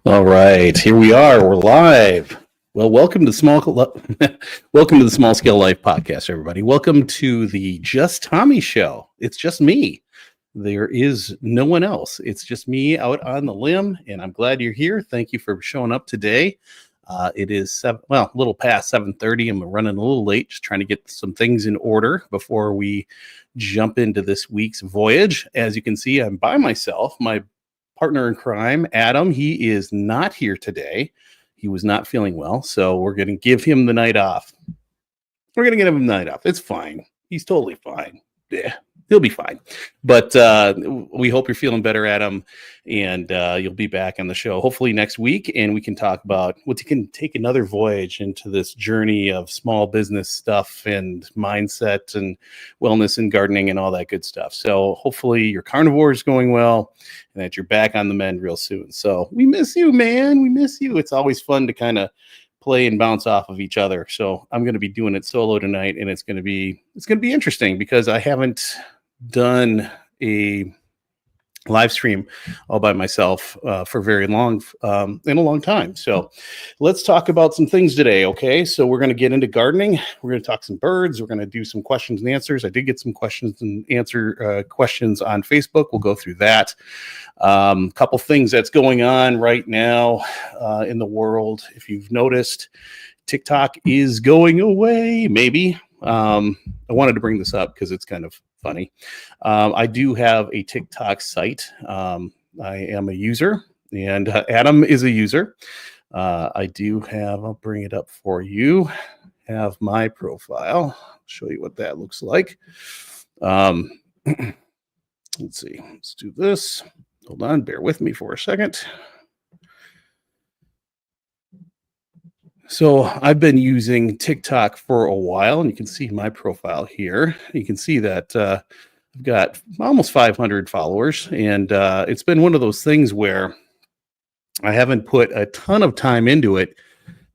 All right, here we are. We're live. Well, welcome to welcome to the Small Scale Life podcast, everybody. Welcome to the Just Tommy show. It's just me. There is no one else. It's just me out on the limb, and I'm glad you're here. Thank you for showing up today. It is a little past 7:30, and we're running a little late, just trying to get some things in order before we jump into this week's voyage. As you can see, I'm by myself. My partner in crime, Adam, he is not here today. He was not feeling well, so we're going to give him the night off. We're going to get him the night off. It's fine. He's totally fine. Yeah, he'll be fine. But we hope you're feeling better, Adam, and you'll be back on the show hopefully next week, and we can talk about what you can take another voyage into this journey of small business stuff and mindset and wellness and gardening and all that good stuff. So hopefully your carnivore is going well and that you're back on the mend real soon. So we miss you, man. We miss you. It's always fun to kind of play and bounce off of each other. So I'm going to be doing it solo tonight, and it's going to be interesting because I haven't done a live stream all by myself for very long in a long time. So let's talk about some things today. Okay, so we're going to get into gardening. We're going to talk some birds. We're going to do some questions and answers. I did get some questions and answer questions on Facebook. We'll go through that. Couple things that's going on right now in the world. If you've noticed, TikTok is going away, maybe. I wanted to bring this up because it's kind of funny. I do have a TikTok site. I am a user, and Adam is a user. I do have, I'll bring it up for you, have my profile. I'll show you what that looks like. Let's see. Let's do this. Hold on. Bear with me for a second. So I've been using TikTok for a while, and you can see my profile here. You can see that I've got almost 500 followers, and it's been one of those things where I haven't put a ton of time into it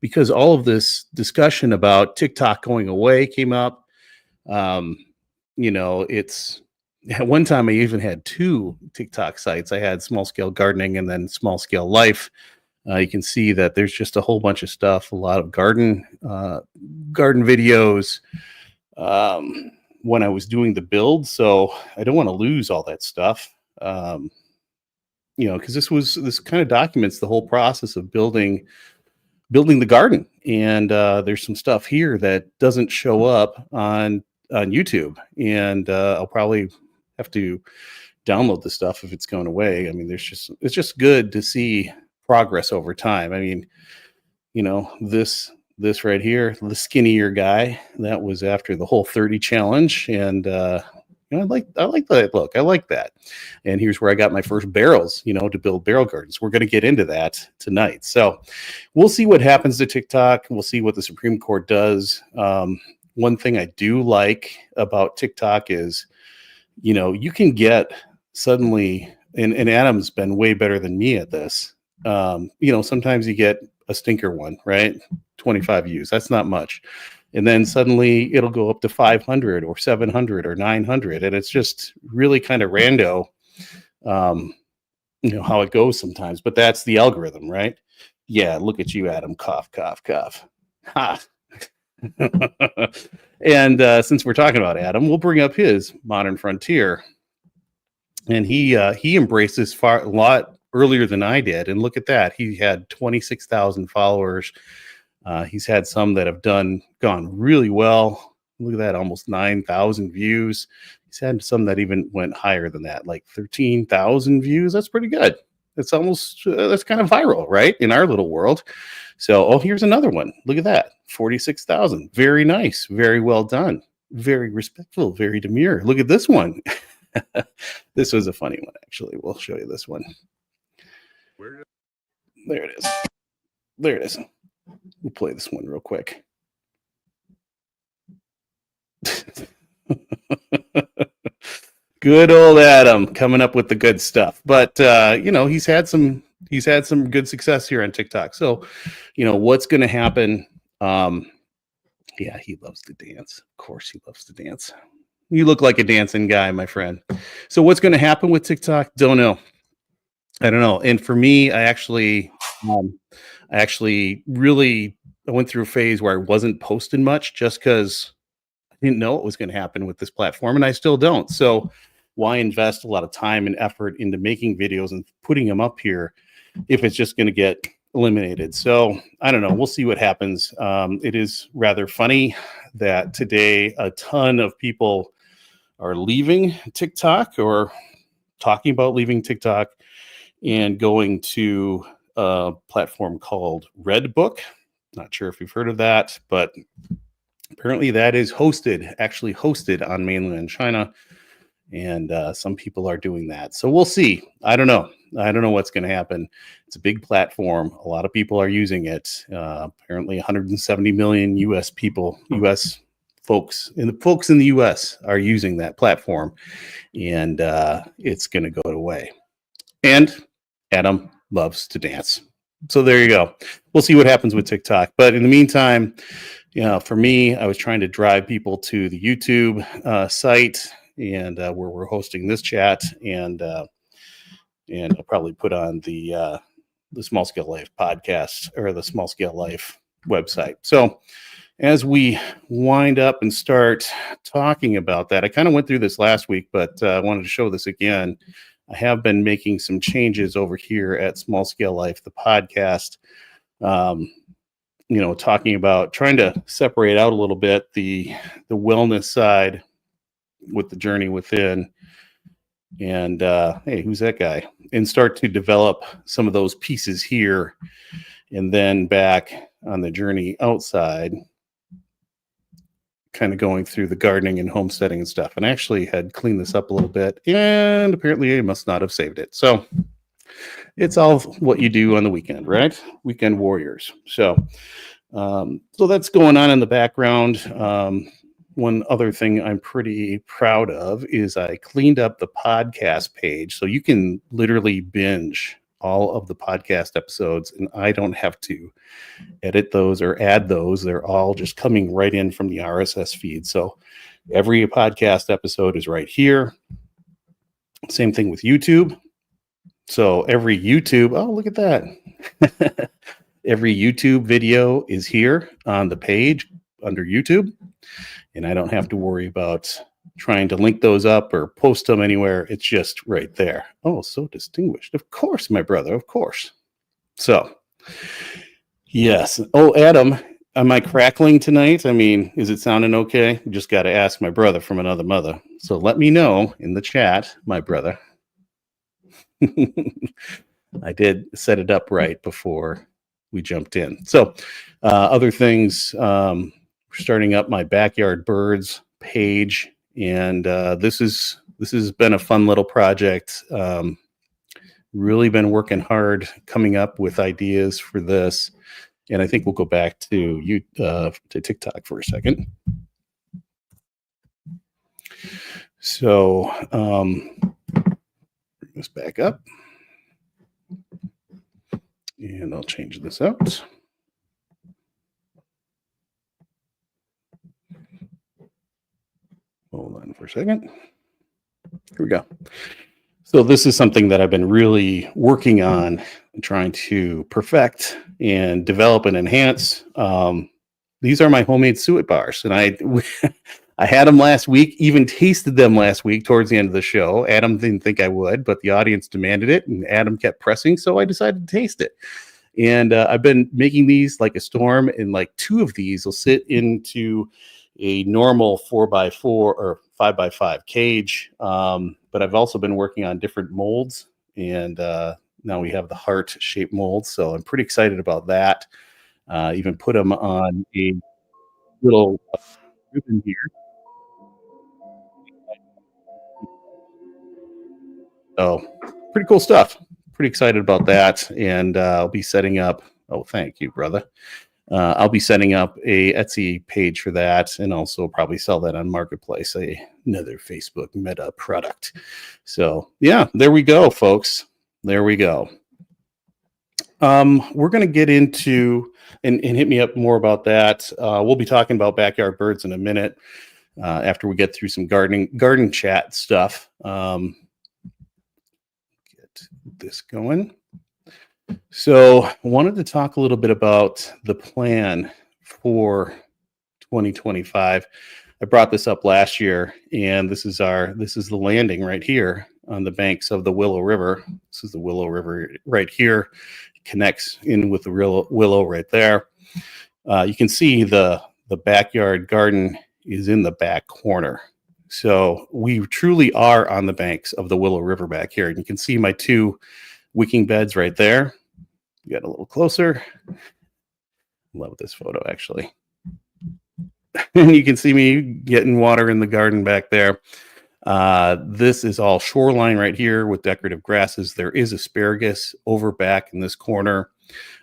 because all of this discussion about TikTok going away came up. It's at one time I even had two TikTok sites. I had Small Scale Gardening and then Small Scale Life. You can see that there's just a whole bunch of stuff, a lot of garden videos when I was doing the build. So I don't want to lose all that stuff, because this kind of documents the whole process of building the garden. And there's some stuff here that doesn't show up on YouTube, and I'll probably have to download the stuff if it's going away. I mean, it's just good to see progress over time. I mean, this right here, the skinnier guy, that was after the Whole30 challenge, and I like that look. I like that. And here's where I got my first barrels, to build barrel gardens. We're going to get into that tonight. So we'll see what happens to TikTok. We'll see what the Supreme Court does. One thing I do like about TikTok is, you can get suddenly, and Adam's been way better than me at this. Sometimes you get a stinker one, right? 25 views. That's not much. And then suddenly it'll go up to 500 or 700 or 900. And it's just really kind of rando, how it goes sometimes. But that's the algorithm, right? Yeah, look at you, Adam. Cough, cough, cough. Ha. And since we're talking about Adam, we'll bring up his Modern Frontier. And he embraced this a lot earlier than I did. And look at that. He had 26,000 followers. He's had some that have gone really well. Look at that, almost 9,000 views. He's had some that even went higher than that, like 13,000 views. That's pretty good. That's that's kind of viral, right? In our little world. So, here's another one. Look at that, 46,000. Very nice. Very well done. Very respectful. Very demure. Look at this one. This was a funny one, actually. We'll show you this one. There it is. There it is. We'll play this one real quick. Good old Adam coming up with the good stuff. But he's had some good success here on TikTok. So, what's going to happen? Yeah, he loves to dance. Of course he loves to dance. You look like a dancing guy, my friend. So what's going to happen with TikTok? Don't know. I don't know. And for me, um, I went through a phase where I wasn't posting much just because I didn't know what was going to happen with this platform, and I still don't. So why invest a lot of time and effort into making videos and putting them up here if it's just going to get eliminated? So I don't know. We'll see what happens. It is rather funny that today a ton of people are leaving TikTok or talking about leaving TikTok and going to a platform called Redbook. Not sure if you've heard of that, but apparently that is actually hosted on mainland China, and some people are doing that. So we'll see. I don't know. I don't know what's going to happen. It's a big platform. A lot of people are using it. Apparently, 170 million U.S. people, U.S. folks, and the folks in the U.S. are using that platform, and it's going to go away. And Adam loves to dance. So there you go. We'll see what happens with TikTok. But in the meantime, for me, I was trying to drive people to the YouTube site and where we're hosting this chat, and I'll probably put on the Small Scale Life podcast or the Small Scale Life website. So as we wind up and start talking about that, I kind of went through this last week, but I wanted to show this again. I have been making some changes over here at Small Scale Life, the podcast. Talking about trying to separate out a little bit the wellness side with the journey within, and hey, who's that guy? And start to develop some of those pieces here, and then back on the journey outside, kind of going through the gardening and homesteading and stuff. And I actually had cleaned this up a little bit, and apparently I must not have saved it. So it's all what you do on the weekend, right? Weekend warriors. So that's going on in the background. One other thing I'm pretty proud of is I cleaned up the podcast page, so you can literally binge all of the podcast episodes, and I don't have to edit those or add those. They're all just coming right in from the RSS feed. So every podcast episode is right here. Same thing with YouTube. So every YouTube, oh, look at that. Every YouTube video is here on the page under YouTube, and I don't have to worry about trying to link those up or post them anywhere. It's just right there. Oh, so distinguished. Of course, my brother, of course. So, yes. Oh, Adam, am I crackling tonight? I mean, is it sounding okay? Just got to ask my brother from another mother. So let me know in the chat, my brother. I did set it up right before we jumped in. So other things, we're starting up my backyard birds page, and this has been a fun little project. Really been working hard coming up with ideas for this, and I think we'll go back to TikTok for a second. So bring this back up, and I'll change this out. Hold on for a second. Here we go. So this is something that I've been really working on, trying to perfect and develop and enhance. These are my homemade suet bars, and I had them last week, even tasted them last week towards the end of the show. Adam didn't think I would, but the audience demanded it, and Adam kept pressing, so I decided to taste it. And I've been making these like a storm, and like 2 of these will sit into a normal 4x4 or 5x5 cage. But I've also been working on different molds, and now we have the heart-shaped mold. So I'm pretty excited about that. Even put them on a little ribbon here. So pretty cool stuff. Pretty excited about that. And I'll be setting up. Oh, thank you, brother. I'll be setting up a Etsy page for that, and also probably sell that on Marketplace, another Facebook Meta product. So yeah, there we go, folks. There we go. We're going to get into and hit me up more about that. We'll be talking about backyard birds in a minute after we get through some garden chat stuff. Get this going. So wanted to talk a little bit about the plan for 2025. I brought this up last year, and this is the landing right here on the banks of the Willow River. This is the Willow River right here. It connects in with the Willow right there. You can see the backyard garden is in the back corner. So we truly are on the banks of the Willow River back here. And you can see my two wicking beds right there. Get a little closer. Love this photo, actually. And you can see me getting water in the garden back there. This is all shoreline right here with decorative grasses. There is asparagus over back in this corner,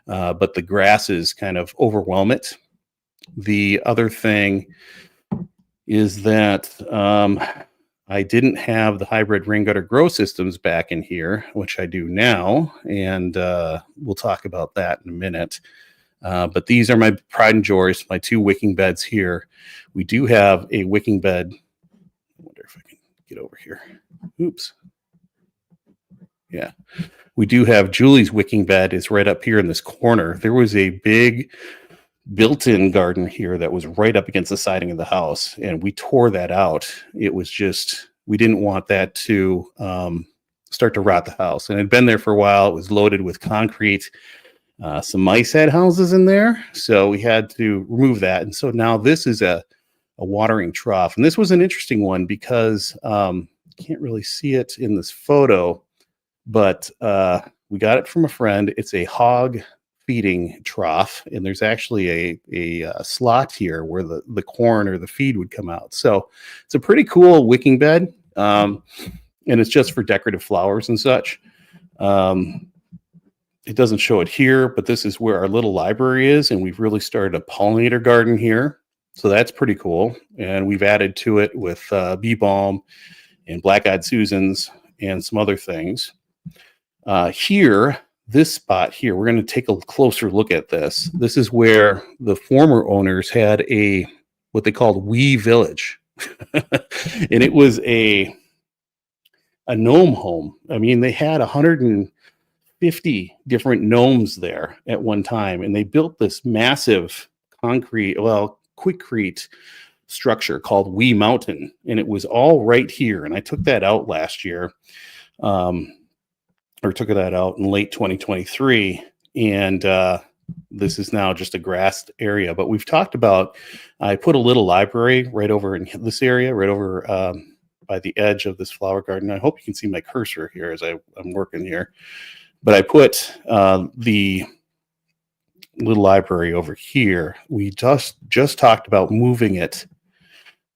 but the grasses kind of overwhelm it. The other thing is that I didn't have the hybrid rain gutter grow systems back in here, which I do now, and we'll talk about that in a minute. But these are my pride and joys, my two wicking beds here. We do have a wicking bed. I wonder if I can get over here. Oops. Yeah. We do have Julie's wicking bed is right up here in this corner. There was a big built-in garden here that was right up against the siding of the house, and we tore that out. It was just, we didn't want that to start to rot the house. And it had been there for a while. It was loaded with concrete. Some mice had houses in there, so we had to remove that. And so now this is a watering trough. And this was an interesting one because can't really see it in this photo, but we got it from a friend. It's a hog feeding trough, and there's actually a slot here where the corn or the feed would come out. So it's a pretty cool wicking bed, and it's just for decorative flowers and such. It doesn't show it here, but this is where our little library is, and we've really started a pollinator garden here. So that's pretty cool. And we've added to it with bee balm and black-eyed Susans and some other things. Here, this spot here, we're going to take a closer look at this. This is where the former owners had what they called Wee Village. And it was a gnome home. I mean, they had 150 different gnomes there at one time, and they built this massive quickcrete structure called Wee Mountain, and it was all right here. And I took that out last year, or took that out in late 2023, and this is now just a grassed area. But we've talked about, I put a little library right over in this area, right over by the edge of this flower garden. I hope you can see my cursor here as I'm working here. But I put the little library over here. We just talked about moving it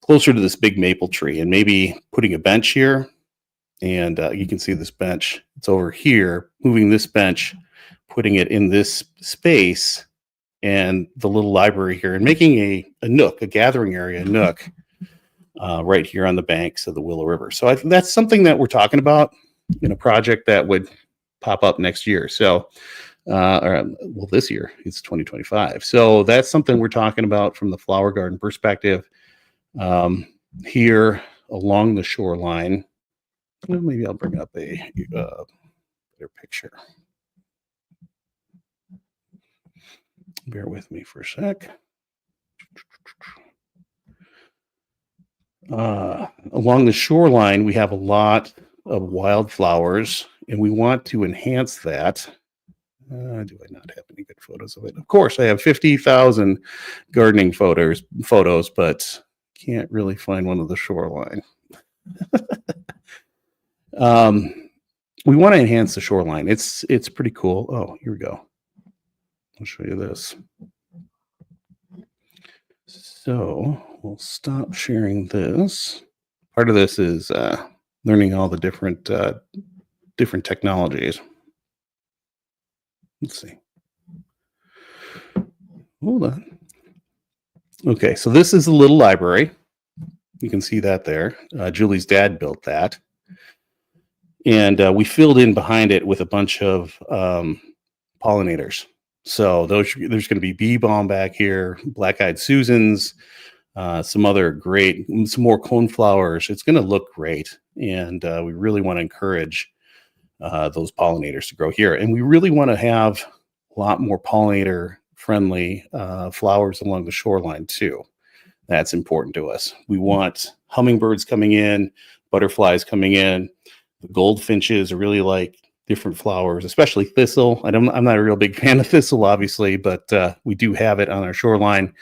closer to this big maple tree and maybe putting a bench here. And you can see this bench. It's over here, moving this bench, putting it in this space and the little library here, and making a nook, a gathering area, a nook right here on the banks of the Willow River. So that's something that we're talking about in a project that would pop up next year. So, this year, it's 2025. So that's something we're talking about from the flower garden perspective. Here along the shoreline, well, maybe I'll bring up a better picture. Bear with me for a sec. Along the shoreline, we have a lot of wildflowers, and we want to enhance that. Do I not have any good photos of it? Of course, I have 50,000 gardening photos, but can't really find one of the shoreline. We want to enhance the shoreline. It's pretty cool. Oh, here we go. I'll show you this. So we'll stop sharing this. Part of this is learning all the different technologies. Let's see. Hold on. Okay, so this is a little library. You can see that there. Julie's dad built that. And we filled in behind it with a bunch of pollinators. So there's going to be bee balm back here, black-eyed Susans, some more coneflowers. It's going to look great. And we really want to encourage those pollinators to grow here. And we really want to have a lot more pollinator friendly flowers along the shoreline too. That's important to us. We want hummingbirds coming in, butterflies coming in. The goldfinches really like different flowers, especially thistle. I'm not a real big fan of thistle, obviously, but we do have it on our shoreline.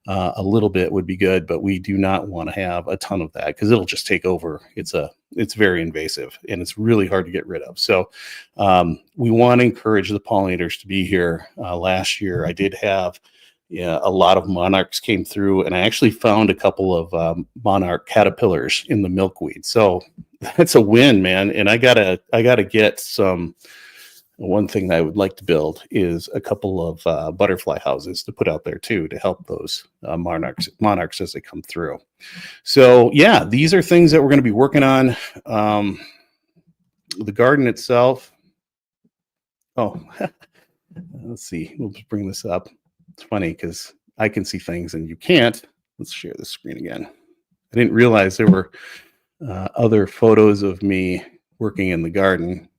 A little bit would be good, but we do not want to have a ton of that because it'll just take over. It's very invasive and it's really hard to get rid of. So we want to encourage the pollinators to be here. Last year, I did have a lot of monarchs came through, and I actually found a couple of monarch caterpillars in the milkweed. So that's a win, man. And I gotta get some. One thing that I would like to build is a couple of butterfly houses to put out there too, to help those monarchs as they come through. So yeah, these are things that we're going to be working on. The garden itself. Oh, let's see. We'll just bring this up. It's funny because I can see things and you can't. Let's share the screen again. I didn't realize there were other photos of me working in the garden.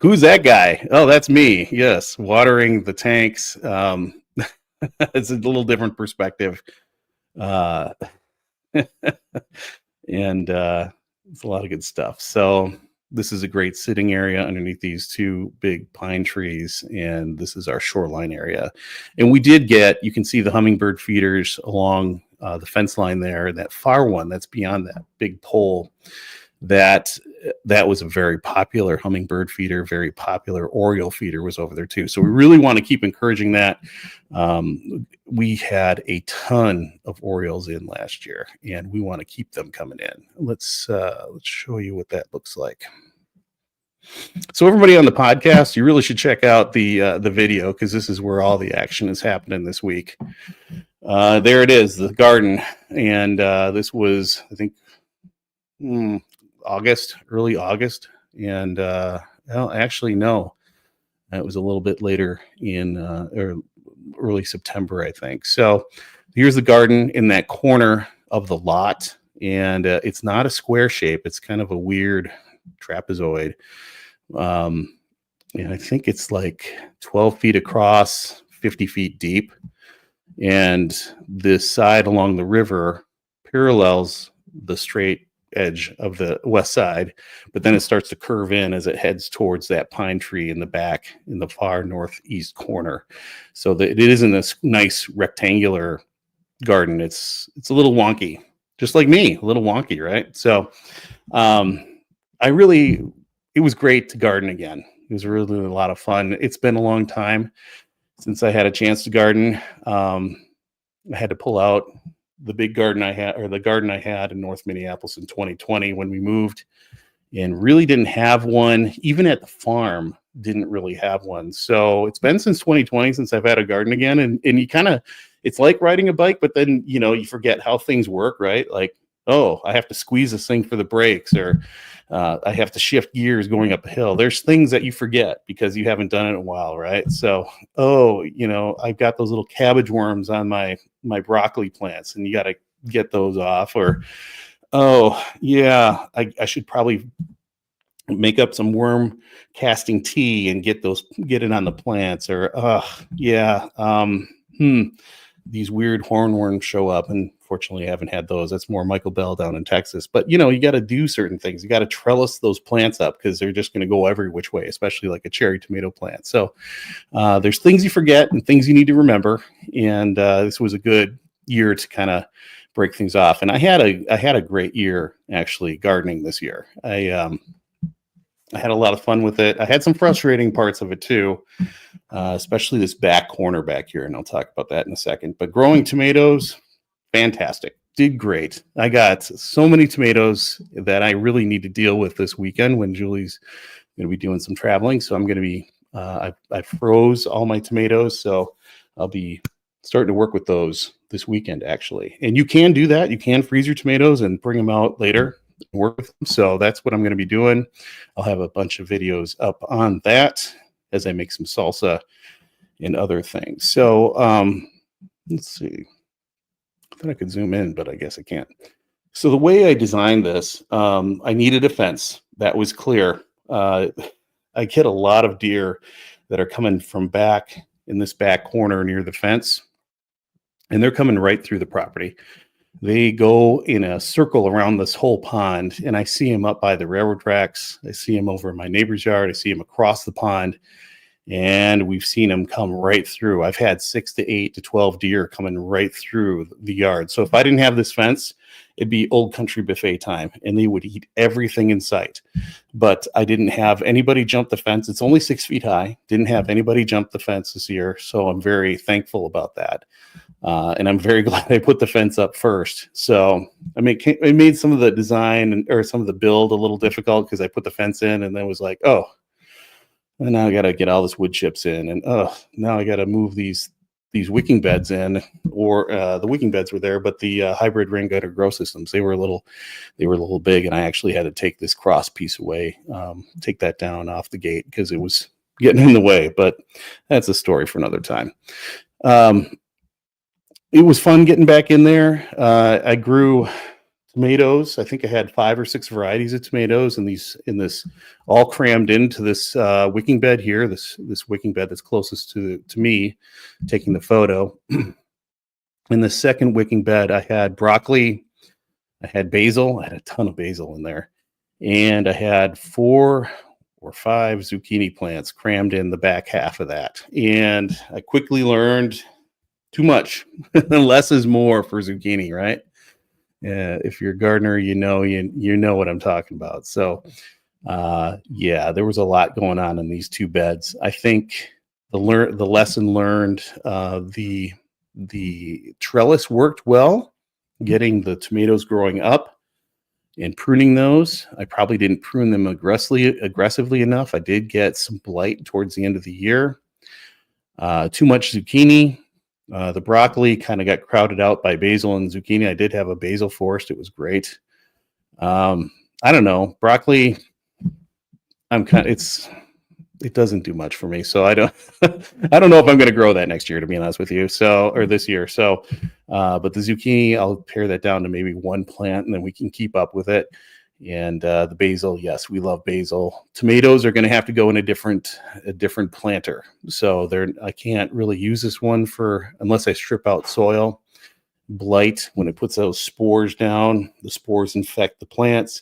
Who's that guy? Oh, that's me. Yes, watering the tanks. It's a little different perspective, and it's a lot of good stuff. So this is a great sitting area underneath these two big pine trees, and this is our shoreline area. And we did get, you can see the hummingbird feeders along the fence line there. That far one that's beyond that big pole. That was a very popular hummingbird feeder, very popular oriole feeder was over there too. So we really want to keep encouraging that. We had a ton of orioles in last year, and we want to keep them coming in. Let's show you what that looks like. So everybody on the podcast, you really should check out the video because this is where all the action is happening this week. There it is, the garden, and this was, I think, early August, and well, actually no, it was a little bit later in or early September, I think. So here's the garden in that corner of the lot, and it's not a square shape; it's kind of a weird trapezoid, and I think it's like 12 feet across, 50 feet deep, and this side along the river parallels the straight edge of the west side, but then it starts to curve in as it heads towards that pine tree in the back in the far northeast corner. So that it isn't a nice rectangular garden. It's a little wonky, just like me, a little wonky, right? So it was great to garden again. It was really a lot of fun. It's been a long time since I had a chance to garden. I had to pull out the big garden I had, or the garden I had in North Minneapolis in 2020 when we moved, and really didn't have one. Even at the farm, didn't really have one. So it's been since 2020 since I've had a garden again. And you kind of, it's like riding a bike, but then, you forget how things work, right? Like, oh, I have to squeeze this thing for the brakes, or I have to shift gears going up a hill. There's things that you forget because you haven't done it in a while, right? So, I've got those little cabbage worms on my broccoli plants, and you got to get those off. Or, oh, yeah, I should probably make up some worm casting tea and get it on the plants. Or, these weird hornworms show up, and fortunately I haven't had those. That's more Michael Bell down in Texas. But you got to do certain things. You got to trellis those plants up because they're just going to go every which way, especially like a cherry tomato plant. So there's things you forget and things you need to remember. And this was a good year to kind of break things off. And I had a great year actually gardening this year. I had a lot of fun with it. I had some frustrating parts of it too, especially this back corner back here, and I'll talk about that in a second. But growing tomatoes, fantastic. Did great. I got so many tomatoes that I really need to deal with this weekend when Julie's going to be doing some traveling. So I'm going to be, I froze all my tomatoes, so I'll be starting to work with those this weekend actually. And you can do that. You can freeze your tomatoes and bring them out later. Work with them. So that's what I'm going to be doing. I'll have a bunch of videos up on that as I make some salsa and other things. So let's see. I thought I could zoom in, but I guess I can't. So the way I designed this, I needed a fence. That was clear. I get a lot of deer that are coming from back in this back corner near the fence, and they're coming right through the property. They go in a circle around this whole pond, and I see them up by the railroad tracks. I see them over in my neighbor's yard. I see them across the pond, and we've seen them come right through. I've had 6 to 8 to 12 deer coming right through the yard. So if I didn't have this fence, it'd be old country buffet time, and they would eat everything in sight. But I didn't have anybody jump the fence. It's only 6 feet high. Didn't have anybody jump the fence this year, so I'm very thankful about that. And I'm very glad I put the fence up first. So I made some of the design or some of the build a little difficult because I put the fence in and then was like, oh, and now I got to get all this wood chips in, and now I got to move these wicking beds in, or the wicking beds were there, but the hybrid rain gutter grow systems, they were a little big, and I actually had to take this cross piece away, take that down off the gate because it was getting in the way. But that's a story for another time. It was fun getting back in there. I grew tomatoes. I think I had 5 or 6 varieties of tomatoes in this all crammed into this wicking bed here. This wicking bed that's closest to me, taking the photo. In the second wicking bed, I had broccoli, I had basil. I had a ton of basil in there, and I had 4 or 5 zucchini plants crammed in the back half of that. And I quickly learned too much. Less is more for zucchini, right? If you're a gardener, you know what I'm talking about. So, yeah, there was a lot going on in these 2 beds. I think the lesson learned, the trellis worked well, getting the tomatoes growing up and pruning those. I probably didn't prune them aggressively enough. I did get some blight towards the end of the year. Too much zucchini. The broccoli kind of got crowded out by basil and zucchini. I did have a basil forest. It was great. I don't know. Broccoli, it doesn't do much for me. So I don't know if I'm going to grow that next year, to be honest with you. Or this year. So, but the zucchini, I'll pare that down to maybe 1 plant, and then we can keep up with it. And the basil, yes, we love basil. Tomatoes are going to have to go in a different planter. So I can't really use this one unless I strip out soil. Blight, when it puts those spores down, the spores infect the plants,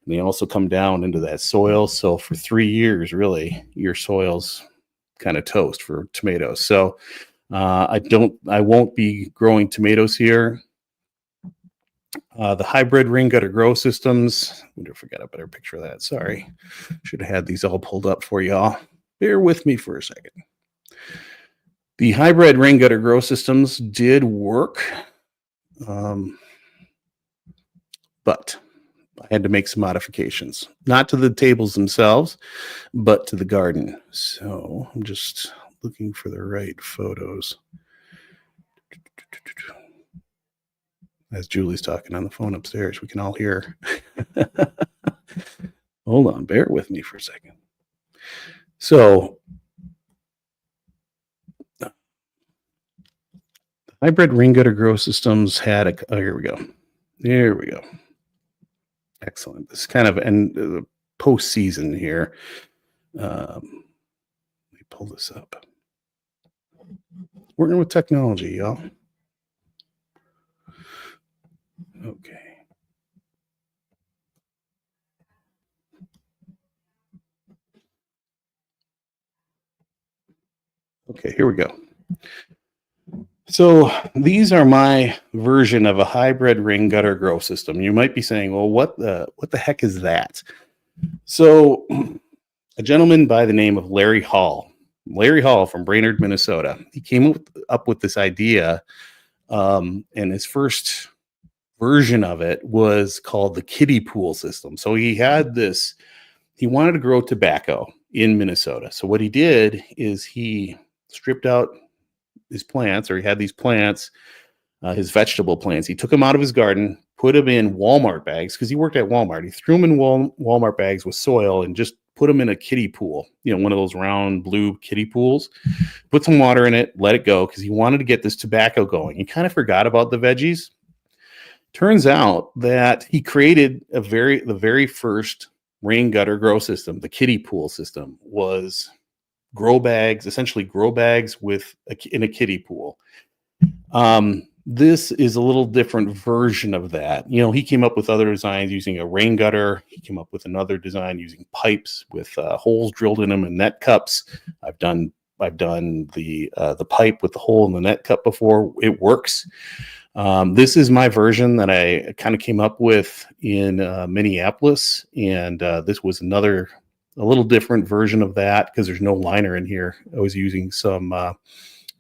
and they also come down into that soil. So for 3 years, really, your soil's kind of toast for tomatoes. So I won't be growing tomatoes here. The hybrid rain gutter grow systems. I wonder if I got a better picture of that. Sorry. Should have had these all pulled up for y'all. Bear with me for a second. The hybrid rain gutter grow systems did work, but I had to make some modifications. Not to the tables themselves, but to the garden. So I'm just looking for the right photos. As Julie's talking on the phone upstairs, we can all hear. Hold on, bear with me for a second. So, the hybrid rain gutter grow systems had here we go. There we go. Excellent. This is kind of end post-season here. Let me pull this up. Working with technology, y'all. Okay. Okay, here we go. So these are my version of a hybrid rain gutter grow system. You might be saying, well, what the heck is that? So a gentleman by the name of Larry Hall from Brainerd, Minnesota, he came up with this idea, and his first version of it was called the kiddie pool system. So he wanted to grow tobacco in Minnesota. So what he did is he stripped out his plants, or he had these plants, his vegetable plants. He took them out of his garden, put them in Walmart bags, because he worked at Walmart. He threw them in Walmart bags with soil and just put them in a kiddie pool, one of those round blue kiddie pools, put some water in it, let it go, because he wanted to get this tobacco going. He kind of forgot about the veggies. Turns out that he created the very first rain gutter grow system. The kiddie pool system was grow bags, essentially grow bags in a kiddie pool. This is a little different version of that. You know, he came up with other designs using a rain gutter. He came up with another design using pipes with holes drilled in them and net cups. I've done the pipe with the hole in the net cup before. It works. This is my version that I kind of came up with in Minneapolis, and this was a little different version of that because there's no liner in here. I was using some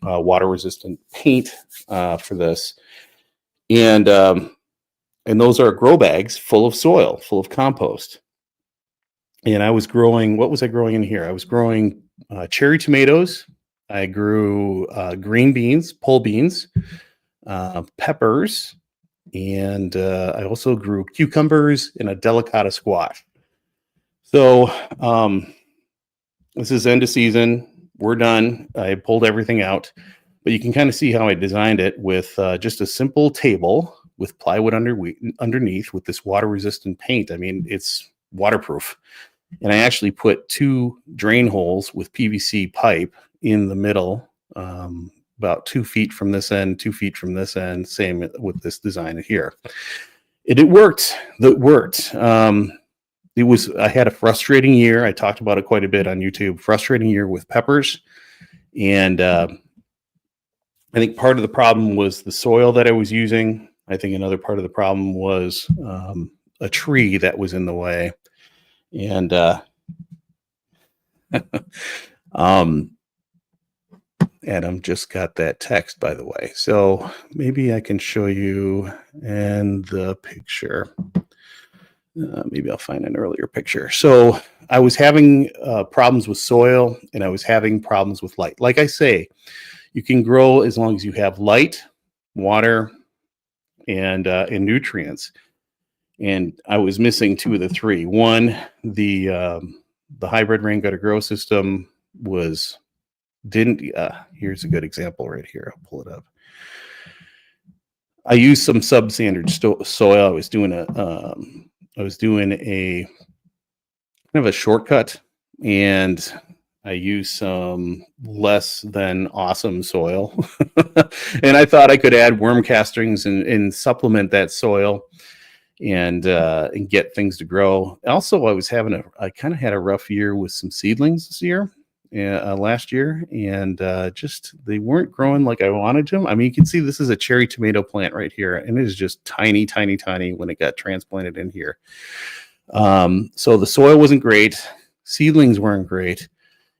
water resistant paint for this, and those are grow bags full of soil, full of compost. And I was growing, what was I growing in here? I was growing cherry tomatoes. I grew green beans, pole beans, peppers, and I also grew cucumbers and a delicata squash. So this is end of season. We're done. I pulled everything out, but you can kind of see how I designed it with just a simple table with plywood underneath with this water resistant paint. I mean, it's waterproof. And I actually put 2 drain holes with PVC pipe in the middle, about 2 feet from this end, 2 feet from this end. Same with this design here. It worked. That worked. I had a frustrating year. I talked about it quite a bit on YouTube. Frustrating year with peppers. And I think part of the problem was the soil that I was using. I think another part of the problem was a tree that was in the way. And Adam just got that text, by the way. So maybe I can show you and the picture. Maybe I'll find an earlier picture. So I was having problems with soil, and I was having problems with light. Like I say, you can grow as long as you have light, water, and nutrients. And I was missing 2 of the 3. One, the hybrid rain gutter grow system here's a good example right here. I'll pull it up. I used some substandard soil. I was doing a kind of a shortcut, and I used some less than awesome soil. And I thought I could add worm castings and supplement that soil and get things to grow. Also, I kind of had a rough year with some seedlings last year, and just they weren't growing like I wanted them. I mean, you can see this is a cherry tomato plant right here, and it is just tiny, tiny, tiny when it got transplanted in here. So the soil wasn't great. Seedlings weren't great.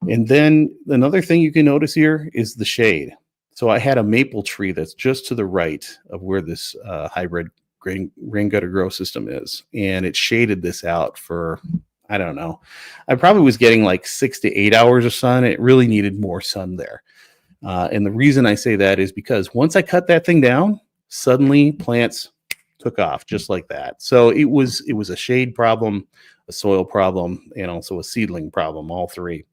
And then another thing you can notice here is the shade. So I had a maple tree that's just to the right of where this hybrid rain gutter grow system is, and it shaded this out for, I don't know, I probably was getting like 6 to 8 hours of sun. It really needed more sun there. And the reason I say that is because once I cut that thing down, suddenly plants took off just like that. So it was a shade problem, a soil problem, and also a seedling problem, all 3.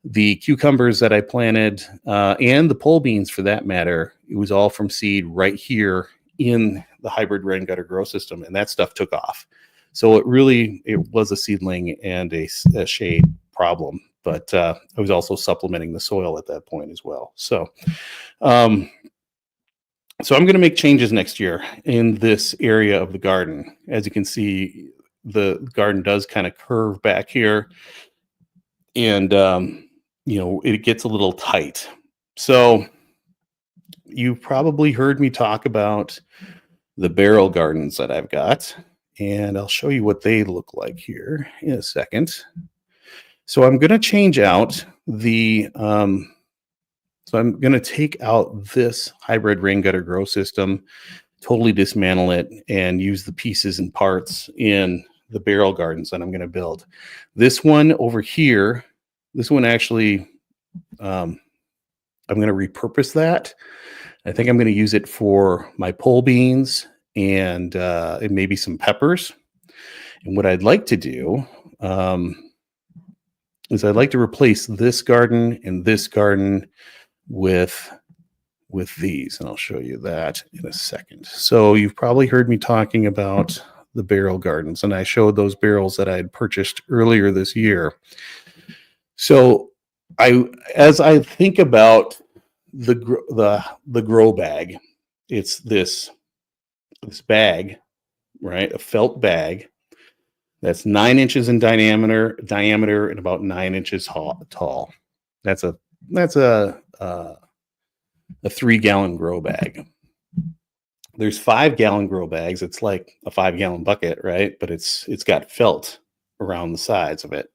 The cucumbers that I planted, and the pole beans for that matter, it was all from seed right here in the hybrid rain gutter grow system, and that stuff took off. So it was a seedling and a shade problem, but I was also supplementing the soil at that point as well. So I'm going to make changes next year in this area of the garden. As you can see, the garden does kind of curve back here, and it gets a little tight. So you've probably heard me talk about the barrel gardens that I've got, and I'll show you what they look like here in a second. So I'm going to change out so I'm going to take out this hybrid rain gutter grow system, totally dismantle it, and use the pieces and parts in the barrel gardens that I'm going to build. This one over here, actually, I'm going to repurpose that. I think I'm going to use it for my pole beans and maybe some peppers. And what I'd like to do is I'd like to replace this garden and this garden with with these, and I'll show you that in a second. So you've probably heard me talking about the barrel gardens, and I showed those barrels that I had purchased earlier this year. So as I think about the grow bag, it's this bag, right? A felt bag that's 9 inches in diameter and about 9 inches tall. That's a 3-gallon grow bag. There's 5-gallon grow bags. It's like a 5-gallon bucket, right? But it's got felt around the sides of it.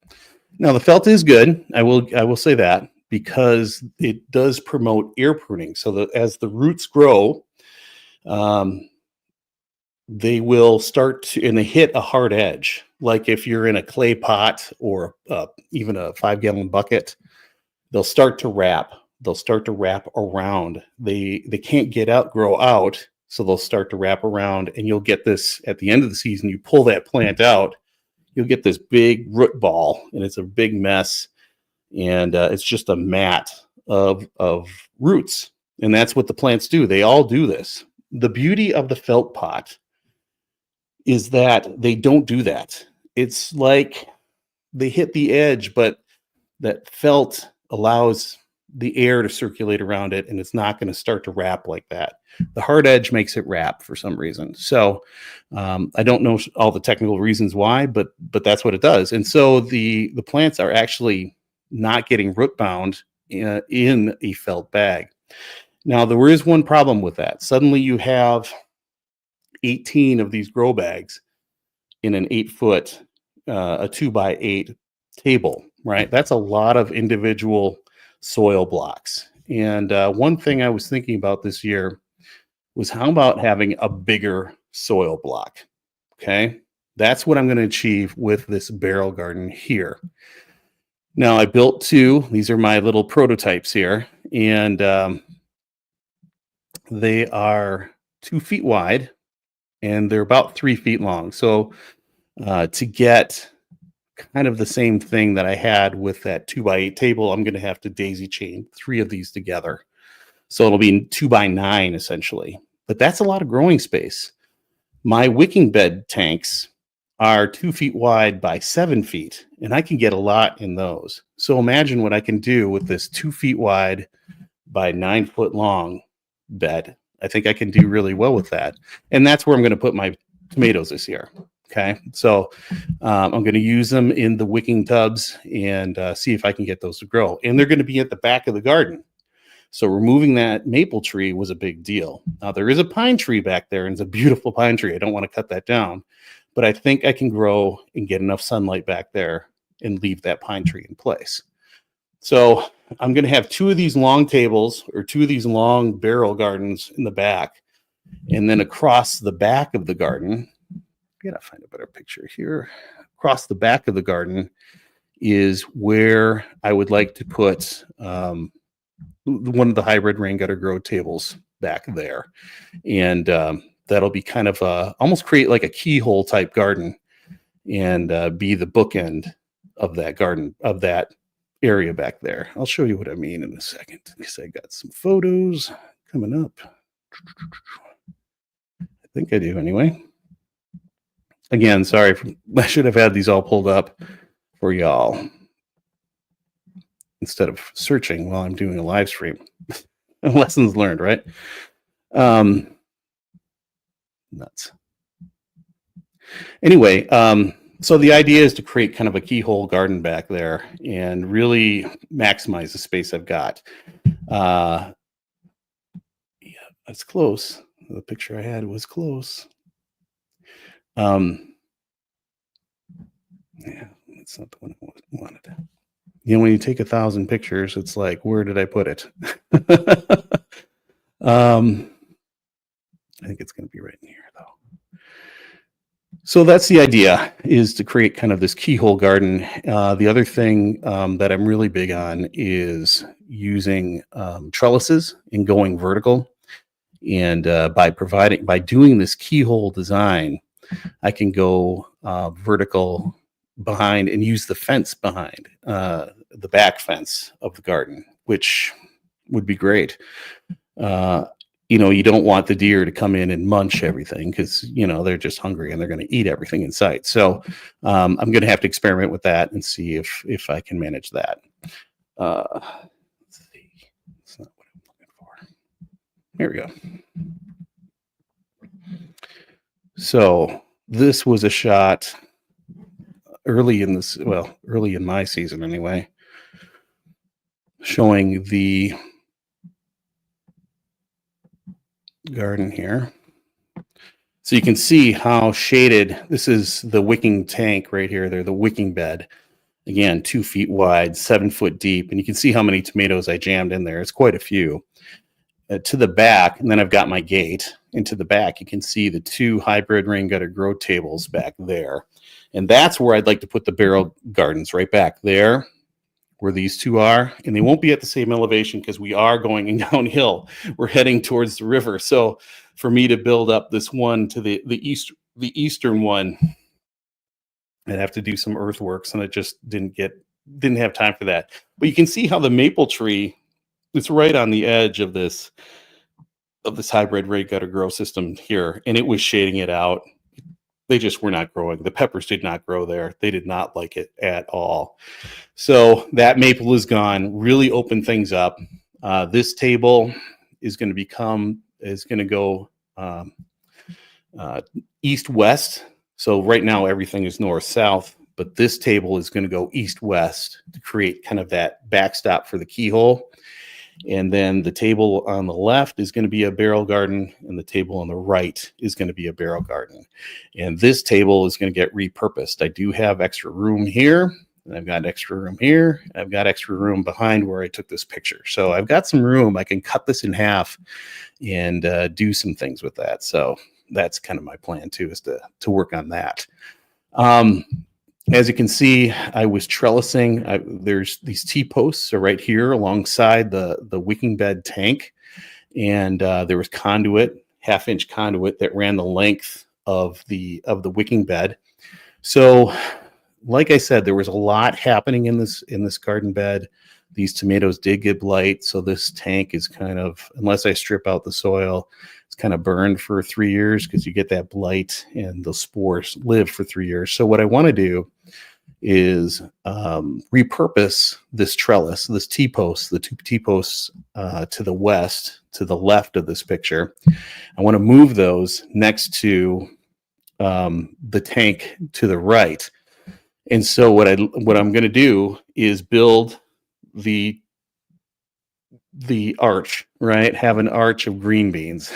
Now the felt is good. I will say that, because it does promote air pruning. So that as the roots grow, they will start to, and they hit a hard edge. Like if you're in a clay pot or even a 5-gallon bucket, they'll start to wrap. They'll start to wrap around. They can't grow out. So they'll start to wrap around, and you'll get this at the end of the season. You pull that plant out, you'll get this big root ball, and it's a big mess. And it's just a mat of roots. And that's what the plants do. They all do this. The beauty of the felt pot is that they don't do that. It's like they hit the edge, but that felt allows the air to circulate around it, and it's not going to start to wrap like that. The hard edge makes it wrap for some reason. So I don't know all the technical reasons why, but that's what it does. And so the plants are actually not getting root bound in a felt bag. Now, there is one problem with that. Suddenly you have 18 of these grow bags in an 8-foot, a 2x8 table, right? That's a lot of individual soil blocks. And one thing I was thinking about this year was, how about having a bigger soil block? Okay. That's what I'm going to achieve with this barrel garden here. Now, I built 2. These are my little prototypes here, and they are 2 feet wide, and they're about 3 feet long. So to get kind of the same thing that I had with that 2x8 table, I'm going to have to daisy chain 3 of these together. So it'll be 2x9 essentially, but that's a lot of growing space. My wicking bed tanks are 2 feet wide by 7 feet, and I can get a lot in those. So imagine what I can do with this 2 feet wide by 9 foot long bed. I think I can do really well with that. And that's where I'm going to put my tomatoes this year. Okay. So I'm going to use them in the wicking tubs and see if I can get those to grow. And they're going to be at the back of the garden. So removing that maple tree was a big deal. Now there is a pine tree back there, and it's a beautiful pine tree. I don't want to cut that down, but I think I can grow and get enough sunlight back there and leave that pine tree in place. So I'm going to have 2 of these long tables, or 2 of these long barrel gardens in the back. And then across the back of the garden, I gotta find a better picture here. Across the back of the garden is where I would like to put one of the hybrid rain gutter grow tables back there. And that'll be kind of almost create like a keyhole type garden, and be the bookend of that garden, of that area back there. I'll show you what I mean in a second, because I got some photos coming up. I think I do anyway. Again, sorry, I should have had these all pulled up for y'all instead of searching while I'm doing a live stream. Lessons learned, right? Nuts. Anyway, so the idea is to create kind of a keyhole garden back there and really maximize the space I've got. Yeah, that's close. The picture I had was close. Yeah, that's not the one I wanted. You know, when you take 1,000 pictures, it's like, where did I put it? I think it's going to be right in here, though. So that's the idea, is to create kind of this keyhole garden. The other thing that I'm really big on is using trellises and going vertical. And by doing this keyhole design, I can go vertical behind and use the fence behind, the back fence of the garden, which would be great. You don't want the deer to come in and munch everything because, they're just hungry and they're going to eat everything in sight. So I'm going to have to experiment with that and see if I can manage that. Let's see. That's not what I'm looking for. Here we go. So this was a shot early in my season anyway, showing the garden here. So you can see how shaded, this is the wicking tank right here. They're the wicking bed. Again, 2 feet wide, 7 foot deep. And you can see how many tomatoes I jammed in there. It's quite a few. To the back, and then I've got my gate. Into the back, you can see the 2 hybrid rain gutter grow tables back there. And that's where I'd like to put the barrel gardens, right back there where these 2 are. And they won't be at the same elevation because we are going downhill. We're heading towards the river. So for me to build up this one to the eastern one, I'd have to do some earthworks, and it just didn't have time for that. But you can see how the maple tree, it's right on the edge of this hybrid rain gutter grow system here, and it was shading it out. They just were not growing. The peppers did not grow there. They did not like it at all. So that maple is gone, really opened things up. This table is going to go east-west. So right now everything is north-south, but this table is going to go east-west to create kind of that backstop for the keyhole. And then the table on the left is going to be a barrel garden, and the table on the right is going to be a barrel garden. And this table is going to get repurposed. I do have extra room here, and I've got extra room here, and I've got extra room behind where I took this picture. So I've got some room. I can cut this in half and do some things with that. So that's kind of my plan too, is to work on that. As you can see, I was trellising. There's these T-posts are right here alongside the wicking bed tank. And there was conduit, 1/2-inch conduit that ran the length of the wicking bed. So like I said, there was a lot happening in this garden bed. These tomatoes did get blight. So this tank is kind of, unless I strip out the soil, it's kind of burned for 3 years because you get that blight and the spores live for 3 years. So what I want to do is repurpose this trellis, this T-post, the 2 T-posts to the west, to the left of this picture. I want to move those next to the tank to the right. And so what I'm going to do is build the arch, right? Have an arch of green beans.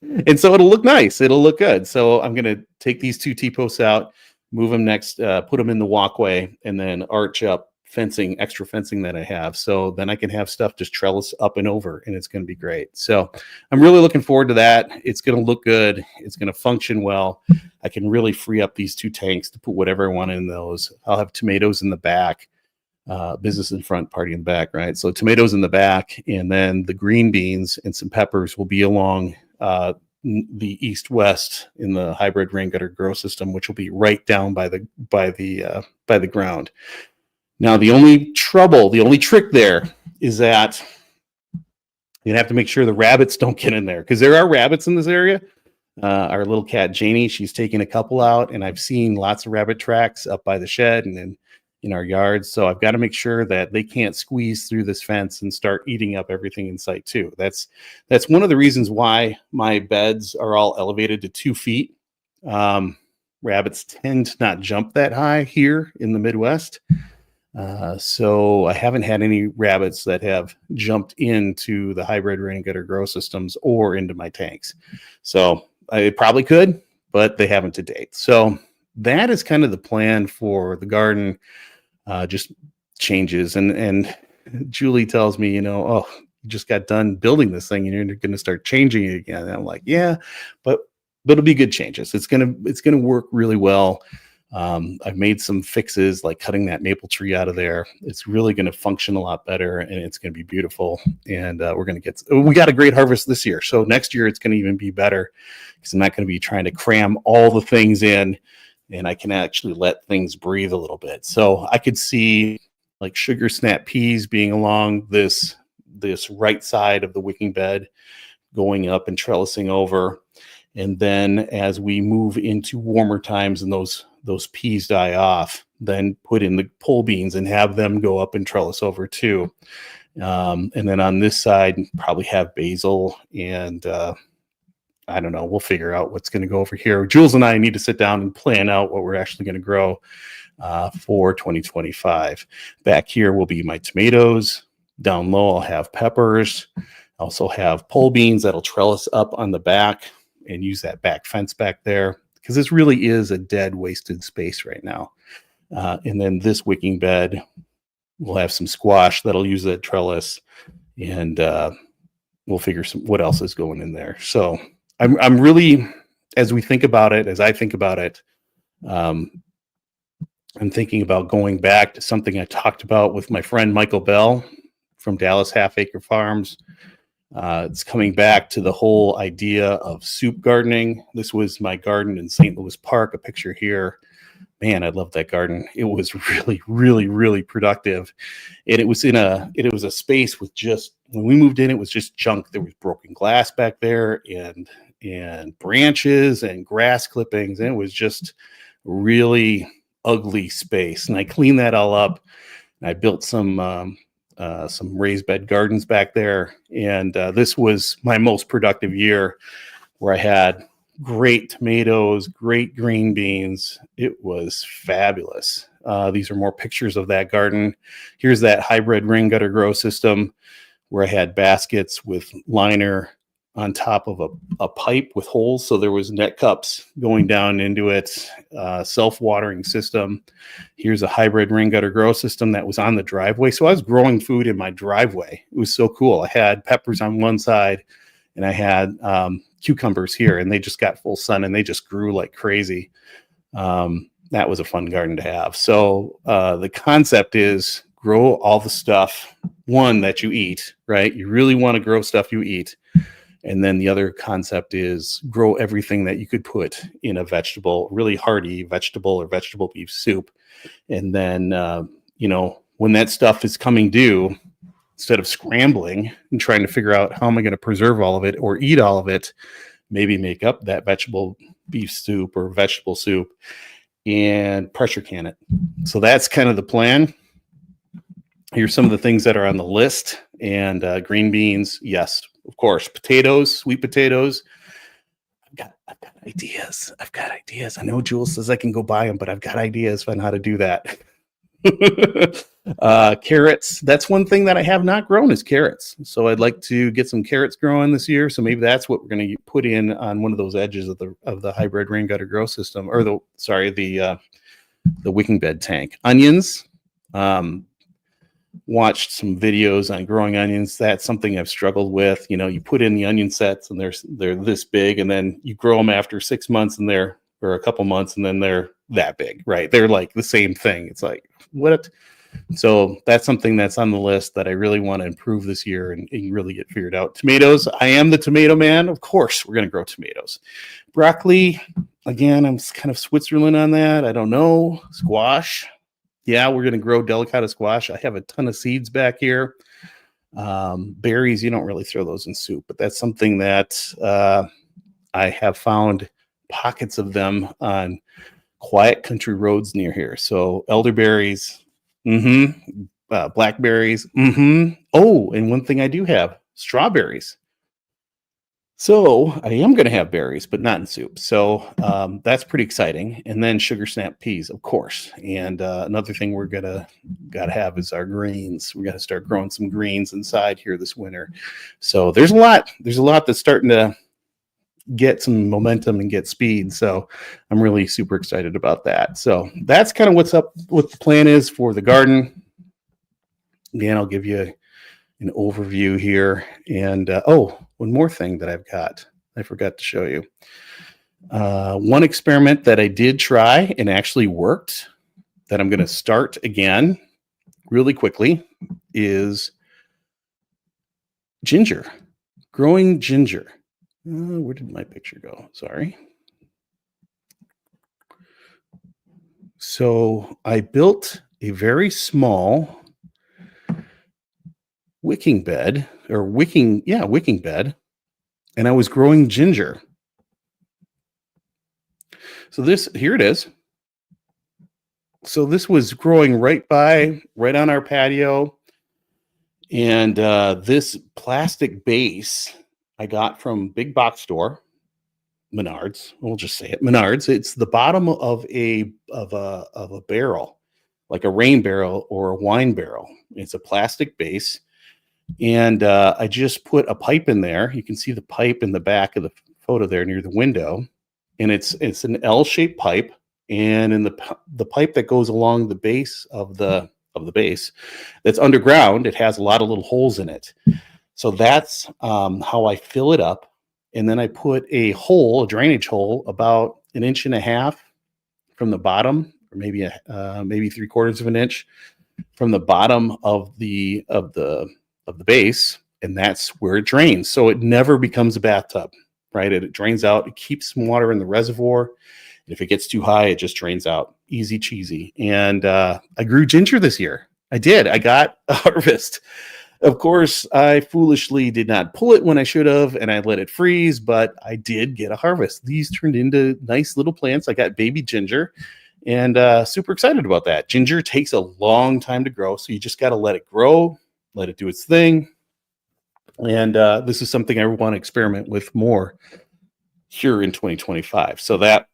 And so it'll look nice. It'll look good. So I'm going to take these 2 T-posts out, move them next, put them in the walkway, and then arch up extra fencing that I have. So then I can have stuff just trellis up and over, and it's going to be great. So I'm really looking forward to that. It's going to look good. It's going to function well. I can really free up these 2 tanks to put whatever I want in those. I'll have tomatoes in the back. Business in front, party in the back, right? So tomatoes in the back, and then the green beans and some peppers will be along the east-west in the hybrid rain gutter grow system, which will be right down by the ground. Now, the only trick there is that you have to make sure the rabbits don't get in there, because there are rabbits in this area. Our little cat Janie, she's taken a couple out, and I've seen lots of rabbit tracks up by the shed and in our yards. So I've got to make sure that they can't squeeze through this fence and start eating up everything in sight too. That's one of the reasons why my beds are all elevated to 2 feet. Rabbits tend to not jump that high here in the Midwest. So I haven't had any rabbits that have jumped into the hybrid rain gutter grow systems or into my tanks. So I probably could, but they haven't to date. So that is kind of the plan for the garden. Just changes. And Julie tells me, oh, you just got done building this thing and you're going to start changing it again. And I'm like, yeah, but it'll be good changes. It's going to work really well. I've made some fixes, like cutting that maple tree out of there. It's really going to function a lot better, and it's going to be beautiful. And we got a great harvest this year. So next year it's going to even be better, because I'm not going to be trying to cram all the things in, and I can actually let things breathe a little bit. So I could see like sugar snap peas being along this this right side of the wicking bed, going up and trellising over. And then as we move into warmer times and those peas die off, then put in the pole beans and have them go up and trellis over too. And then on this side, probably have basil and I don't know. We'll figure out what's going to go over here. Jules and I need to sit down and plan out what we're actually going to grow for 2025. Back here will be my tomatoes. Down low, I'll have peppers. I also have pole beans that'll trellis up on the back and use that back fence back there because this really is a dead, wasted space right now. And then this wicking bed, we'll have some squash that'll use that trellis, and we'll figure what else is going in there. So I'm really, as I think about it, I'm thinking about going back to something I talked about with my friend Michael Bell from Dallas Half Acre Farms. It's coming back to the whole idea of soup gardening. This was my garden in St. Louis Park, a picture here. Man, I love that garden. It was really, really, really productive. And it was a space with just, when we moved in, it was just junk. There was broken glass back there and branches and grass clippings. And it was just really ugly space. And I cleaned that all up. And I built some raised bed gardens back there. And this was my most productive year, where I had great tomatoes, great green beans. It was fabulous. These are more pictures of that garden. Here's that hybrid rain gutter grow system where I had baskets with liner on top of a pipe with holes. So there was net cups going down into it, self-watering system. Here's a hybrid rain gutter grow system that was on the driveway. So I was growing food in my driveway. It was so cool. I had peppers on one side and I had cucumbers here, and they just got full sun and they just grew like crazy. That was a fun garden to have. So the concept is grow all the stuff, one, that you eat, right? You really want to grow stuff you eat. And then the other concept is grow everything that you could put in a vegetable, really hearty vegetable or vegetable beef soup. And then, when that stuff is coming due, instead of scrambling and trying to figure out how am I going to preserve all of it or eat all of it, maybe make up that vegetable beef soup or vegetable soup and pressure can it. So that's kind of the plan. Here's some of the things that are on the list. And green beans, yes, of course. Potatoes, sweet potatoes. I've got ideas. I know Jules says I can go buy them, but I've got ideas on how to do that. Carrots. That's one thing that I have not grown is carrots. So I'd like to get some carrots growing this year. So maybe that's what we're going to put in on one of those edges of the hybrid rain gutter grow system, or the wicking bed tank. Onions. Watched some videos on growing onions. That's something I've struggled with. You put in the onion sets and they're this big, and then you grow them after 6 months or a couple months, and then they're that big, right? They're like the same thing. It's like, what? So that's something that's on the list that I really want to improve this year and really get figured out. Tomatoes. I am the tomato man. Of course, we're going to grow tomatoes. Broccoli. Again, I'm kind of Switzerland on that. I don't know. Squash. Yeah, we're going to grow delicata squash. I have a ton of seeds back here. Berries, you don't really throw those in soup, but that's something that I have found pockets of them on quiet country roads near here. So elderberries, blackberries, Oh, and one thing I do have, strawberries. So I am going to have berries, but not in soup. So that's pretty exciting. And then sugar snap peas, of course. And another thing we're gotta have is our greens. We got to start growing some greens inside here this winter. So there's a lot. There's a lot that's starting to get some momentum and get speed. So I'm really super excited about that. So that's kind of what the plan is for the garden. Again, I'll give you an overview here. And one more thing that I've got, I forgot to show you. One experiment that I did try and actually worked, that I'm going to start again really quickly, is ginger, growing ginger. Where did my picture go? Sorry. So I built a very small wicking bed. And I was growing ginger. So here it is. So this was growing right on our patio. And this plastic base I got from big box store, Menards. We'll just say it, Menards. It's the bottom of a barrel, like a rain barrel or a wine barrel. It's a plastic base, and I just put a pipe in there. You can see the pipe in the back of the photo there near the window, and it's an L-shaped pipe. And in the pipe that goes along the base of the base that's underground, it has a lot of little holes in it. So that's how I fill it up. And then I put a drainage hole about 1.5 inches from the bottom, or maybe 3/4 of an inch from the bottom of the base, and that's where it drains. So it never becomes a bathtub, right? It drains out. It keeps some water in the reservoir. If it gets too high, it just drains out. Easy cheesy. And I grew ginger this year. I did. I got a harvest. Of course, I foolishly did not pull it when I should have, and I let it freeze, but I did get a harvest. These turned into nice little plants. I got baby ginger, and super excited about that. Ginger takes a long time to grow, so you just got to let it grow, let it do its thing. And this is something I want to experiment with more here in 2025. So that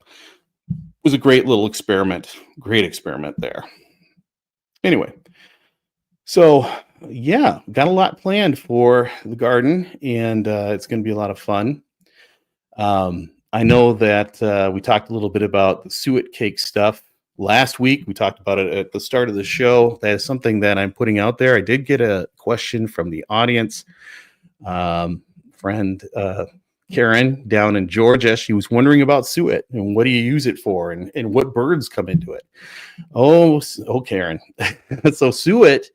was a great little experiment. Great experiment there. Anyway, so yeah, got a lot planned for the garden, and it's going to be a lot of fun. I know that we talked a little bit about the suet cake stuff last week. We talked about it at the start of the show. That is something that I'm putting out there. I did get a question from the audience. Friend Karen down in Georgia, she was wondering about suet and what do you use it for, and what birds come into it. Oh, Karen. So suet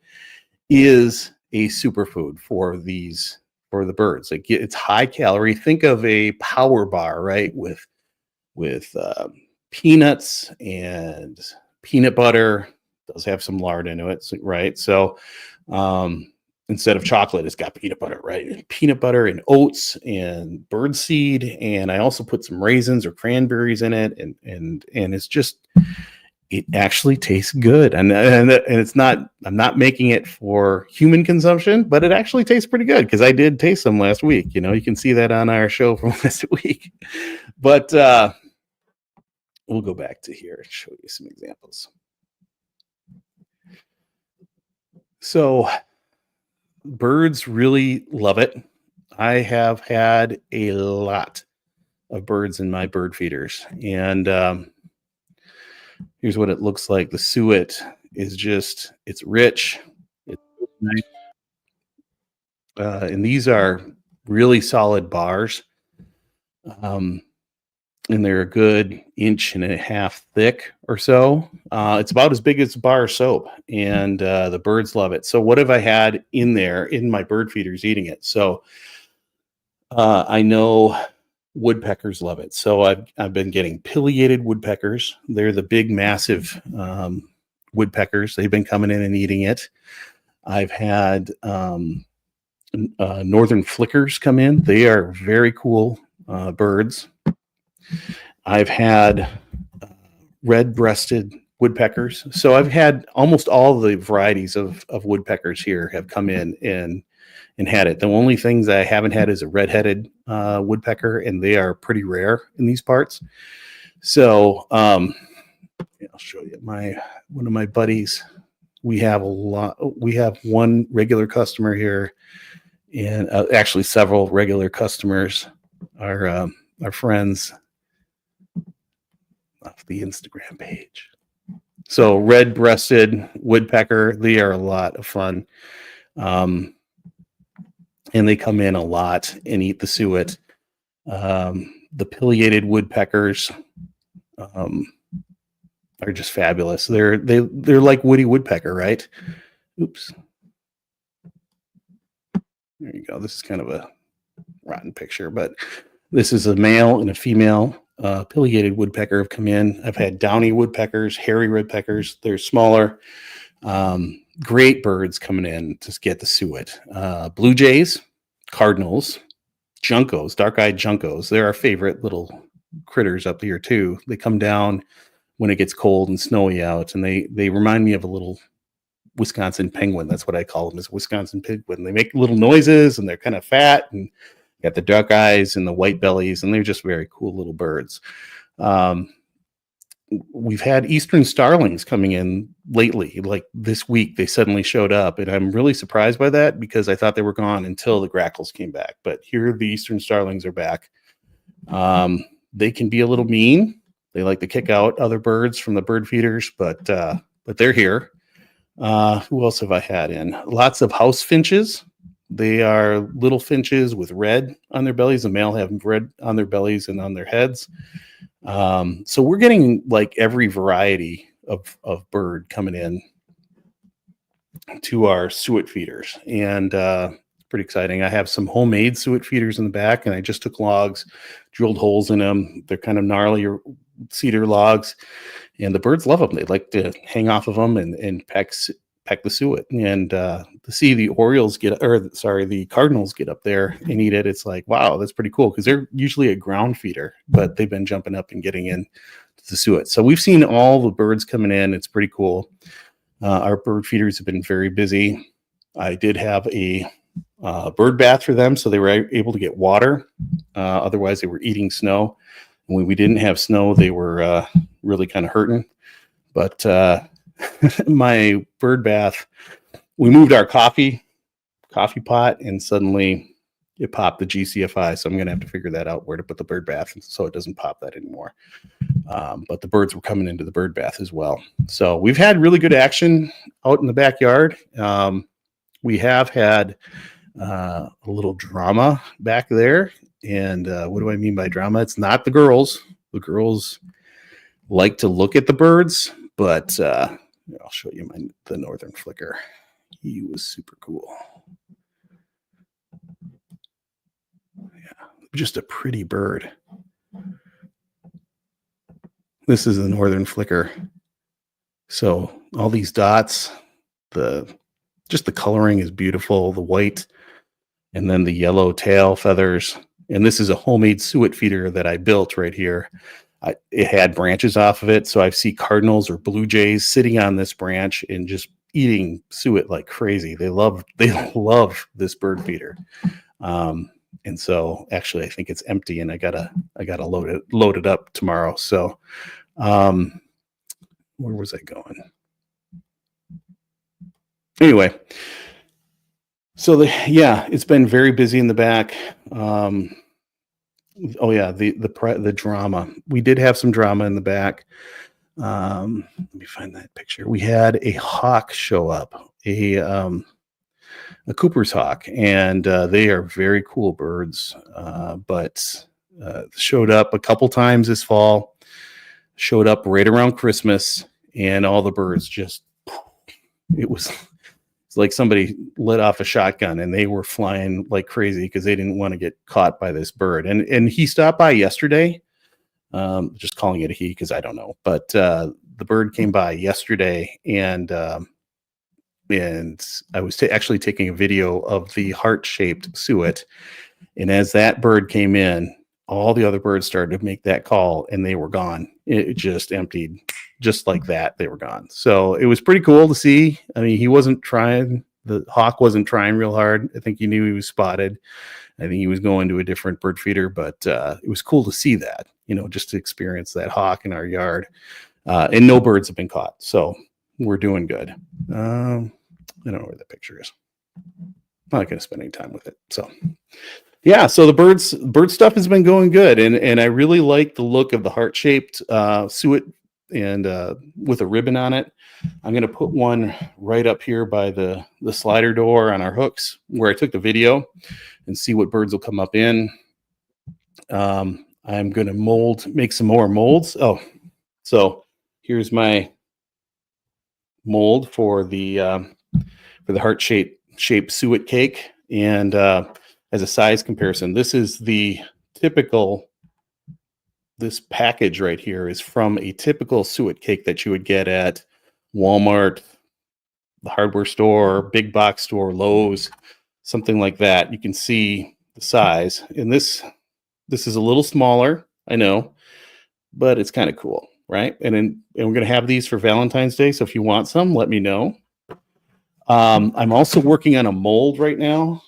is a superfood for the birds. It's high calorie. Think of a power bar, right? With peanuts and peanut butter. It does have some lard into it, right? So instead of chocolate, it's got peanut butter, right? Peanut butter and oats and bird seed, and I also put some raisins or cranberries in it, and it's just, it actually tastes good, and it's not. I'm not making it for human consumption, but it actually tastes pretty good because I did taste some last week. You know, you can see that on our show from last week. But we'll go back to here and show you some examples. So birds really love it. I have had a lot of birds in my bird feeders, and here's what it looks like. The suet is just, it's rich. It's nice. And these are really solid bars. And they're a good 1.5 inches thick or so. It's about as big as a bar of soap, and the birds love it. So what have I had in there in my bird feeders eating it? So I know woodpeckers love it. So I've been getting pileated woodpeckers. They're the big, massive woodpeckers. They've been coming in and eating it. I've had northern flickers come in. They are very cool birds. I've had red-breasted woodpeckers. So I've had almost all the varieties of woodpeckers here have come in and had it. The only things I haven't had is a red-headed woodpecker, and they are pretty rare in these parts. So I'll show you one of my buddies. We have one regular customer here, and actually several regular customers. Our friends off the Instagram page. So red-breasted woodpecker, they are a lot of fun. And they come in a lot and eat the suet. The pileated woodpeckers are just fabulous. They're like Woody Woodpecker, right? Oops. There you go. This is kind of a rotten picture, but this is a male and a female pileated woodpecker have come in. I've had downy woodpeckers, hairy woodpeckers. They're smaller. great birds coming in to get the suet. Blue jays, cardinals, juncos, dark-eyed juncos. They're our favorite little critters up here too. They come down when it gets cold and snowy out, and they remind me of a little Wisconsin penguin. That's what I call them, is Wisconsin penguin. They make little noises, and they're kind of fat, and got the dark eyes and the white bellies, and they're just very cool little birds. We've had eastern starlings coming in lately. Like this week, they suddenly showed up, and I'm really surprised by that because I thought they were gone until the grackles came back. But here, the eastern starlings are back. They can be a little mean. They like to kick out other birds from the bird feeders, but they're here. Who else have I had in? Lots of house finches. They are little finches with red on their bellies. The male have red on their bellies and on their heads. So we're getting like every variety of bird coming in to our suet feeders, and it's pretty exciting. I have some homemade suet feeders in the back, and I just took logs, drilled holes in them. They're kind of gnarly cedar logs, and the birds love them. They like to hang off of them and peck the suet. And to see the the cardinals get up there and eat it, it's like, wow, that's pretty cool, because they're usually a ground feeder, but they've been jumping up and getting in to the suet. So we've seen all the birds coming in. It's pretty cool. Our bird feeders have been very busy. I did have a bird bath for them, so they were able to get water. Otherwise, they were eating snow. When we didn't have snow, they were really kind of hurting. But my bird bath, we moved our coffee pot, and suddenly it popped the GCFI. So I'm going to have to figure that out, where to put the bird bath so it doesn't pop that anymore. But the birds were coming into the bird bath as well. So we've had really good action out in the backyard. We have had a little drama back there. And what do I mean by drama? It's not the girls. The girls like to look at the birds, but I'll show you the northern flicker. He was super cool. Yeah, just a pretty bird. This is the northern flicker. So all these dots, just the coloring is beautiful. The white and then the yellow tail feathers. And this is a homemade suet feeder that I built right here. It had branches off of it, so I see cardinals or blue jays sitting on this branch and just eating suet like crazy. They love this bird feeder. And so actually I think it's empty, and I gotta load it up tomorrow. So where was I going? Anyway, so it's been very busy in the back. Oh yeah, the drama. We did have some drama in the back. Let me find that picture. We had a hawk show up, a Cooper's hawk, and they are very cool birds. But showed up a couple times this fall. Showed up right around Christmas, and all the birds it was like somebody lit off a shotgun, and they were flying like crazy because they didn't want to get caught by this bird. And he stopped by yesterday. Just calling it a he because I don't know, but the bird came by yesterday, and I was actually taking a video of the heart-shaped suet. And as that bird came in, all the other birds started to make that call, and they were gone. It just emptied just like that. They were gone. So it was pretty cool to see. I mean, he wasn't trying. The hawk wasn't trying real hard. I think he knew he was spotted. I think he was going to a different bird feeder, but it was cool to see that, just to experience that hawk in our yard. And no birds have been caught. So we're doing good. I don't know where the picture is. I'm not going to spend any time with it. So yeah, so the bird stuff has been going good. And I really like the look of the heart-shaped suet, and with a ribbon on it. I'm going to put one right up here by the slider door on our hooks where I took the video, and see what birds will come up in. I'm going to make some more molds. Oh, so here's my mold for the heart-shaped suet cake. And as a size comparison, this is the typical. This package right here is from a typical suet cake that you would get at Walmart, the hardware store, big box store, Lowe's, something like that, you can see the size. And this is a little smaller, I know, but it's kind of cool, right? And we're going to have these for Valentine's Day. So if you want some, let me know. I'm also working on a mold right now.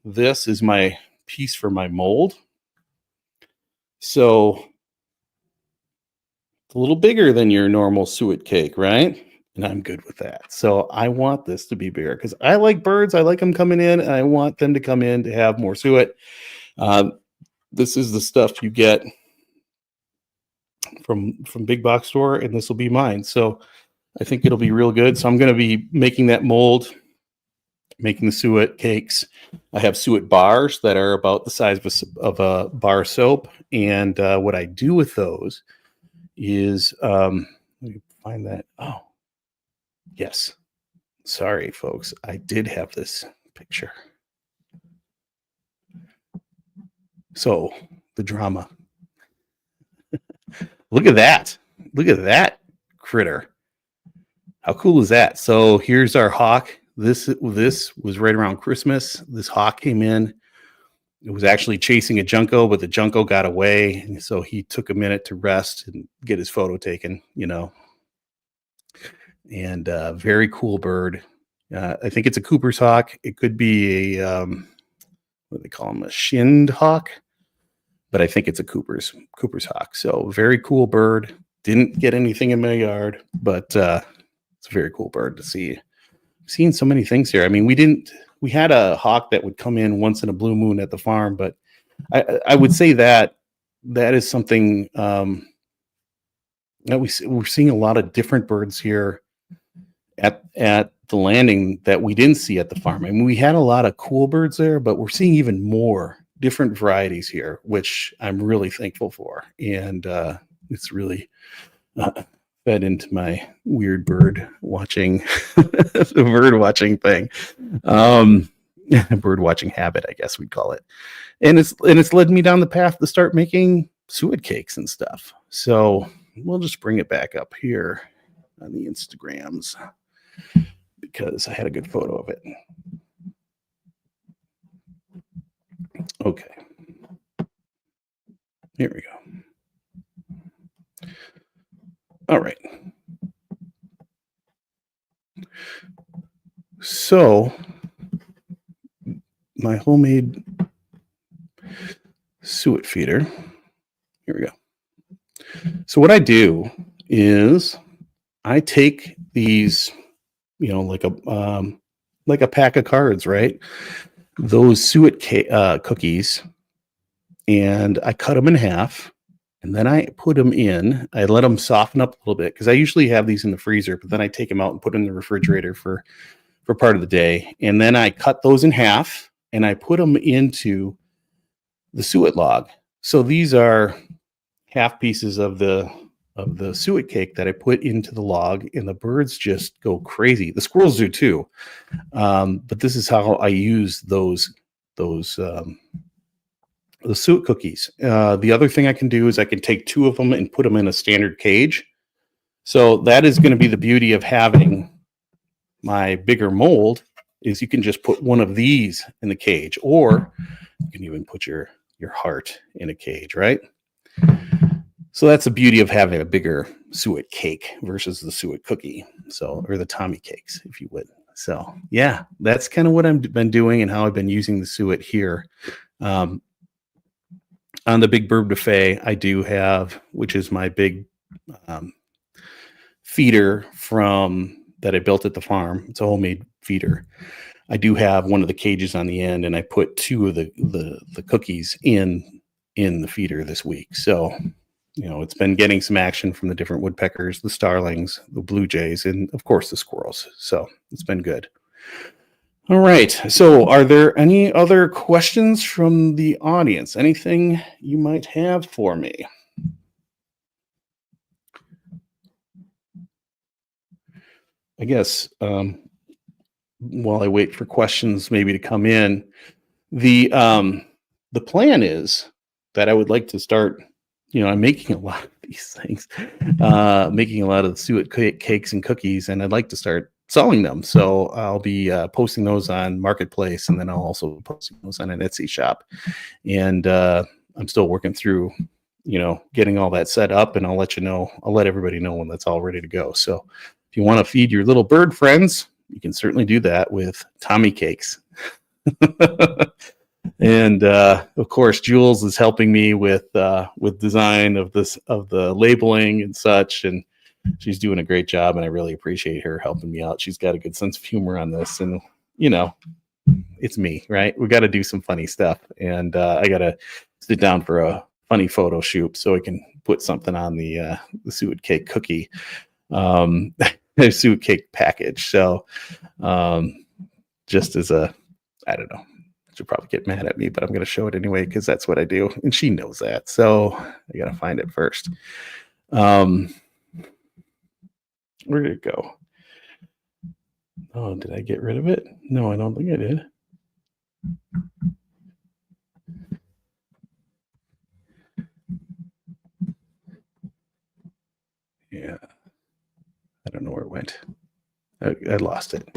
This is my piece for my mold. So it's a little bigger than your normal suet cake, right? And I'm good with that. So I want this to be bigger because I like birds. I like them coming in, and I want them to come in to have more suet. This is the stuff you get from big box store, and this will be mine. So I think it'll be real good. So I'm going to be making that mold, making the suet cakes. I have suet bars that are about the size of a bar soap. And what I do with those is, let me find that. Oh, yes. Sorry, folks. I did have this picture. So the drama. Look at that. Look at that critter. How cool is that? So here's our hawk. This was right around Christmas. This hawk came in. It was actually chasing a junco, but the junco got away. And so he took a minute to rest and get his photo taken, And very cool bird. I think it's a Cooper's hawk. It could be a, what do they call him? A shinned hawk. But I think it's a Cooper's hawk. So very cool bird. Didn't get anything in my yard, but it's a very cool bird to see. I've seen so many things here. I mean, we had a hawk that would come in once in a blue moon at the farm, but I would say that is something that we're seeing a lot of different birds here at the landing that we didn't see at the farm. I mean, we had a lot of cool birds there, but we're seeing even more different varieties here, which I'm really thankful for. And it's really fed into my weird bird watching, the bird watching thing, bird watching habit, I guess we'd call it. And it's led me down the path to start making suet cakes and stuff. So we'll just bring it back up here on the Instagrams because I had a good photo of it. Okay. Here we go. All right. So my homemade suet feeder. Here we go. So what I do is I take these, like a pack of cards, right? Those suet cookies, and I cut them in half, and then I put them in. I let them soften up a little bit because I usually have these in the freezer, but then I take them out and put them in the refrigerator for part of the day. And then I cut those in half and I put them into the suet log. So these are half pieces of the suet cake that I put into the log, and the birds just go crazy. The squirrels do too. But this is how I use the suet cookies. The other thing I can do is I can take two of them and put them in a standard cage. So that is going to be the beauty of having my bigger mold, is you can just put one of these in the cage, or you can even put your heart in a cage, right? So that's the beauty of having a bigger suet cake versus the suet cookie. So, or the Tommy cakes, if you would. So yeah, that's kind of what I've been doing and how I've been using the suet here. On the Big Bird Buffet, I do have, which is my big feeder that I built at the farm. It's a homemade feeder. I do have one of the cages on the end, and I put two of the cookies in the feeder this week. So, it's been getting some action from the different woodpeckers, the starlings, the blue jays, and of course the squirrels. So it's been good. All right. So are there any other questions from the audience? Anything you might have for me? I guess while I wait for questions maybe to come in, the plan is that I would like to start, I'm making a lot of these things, making a lot of the suet cakes and cookies, and I'd like to start selling them. So I'll be posting those on Marketplace, and then I'll also posting those on an Etsy shop. And I'm still working through, getting all that set up, and I'll let everybody know when that's all ready to go. So if you want to feed your little bird friends, you can certainly do that with Tommy Cakes. And of course, Jules is helping me with design of the labeling and such, and she's doing a great job, and I really appreciate her helping me out. She's got a good sense of humor on this, and it's me, right? We got to do some funny stuff, and I got to sit down for a funny photo shoot so I can put something on the suet cake cookie, suet cake package. So just as I don't know. She'll probably get mad at me, but I'm going to show it anyway because that's what I do, and she knows that. So I got to find it first. Where did it go? Oh, did I get rid of it? No, I don't think I did. Yeah, I don't know where it went. I lost it.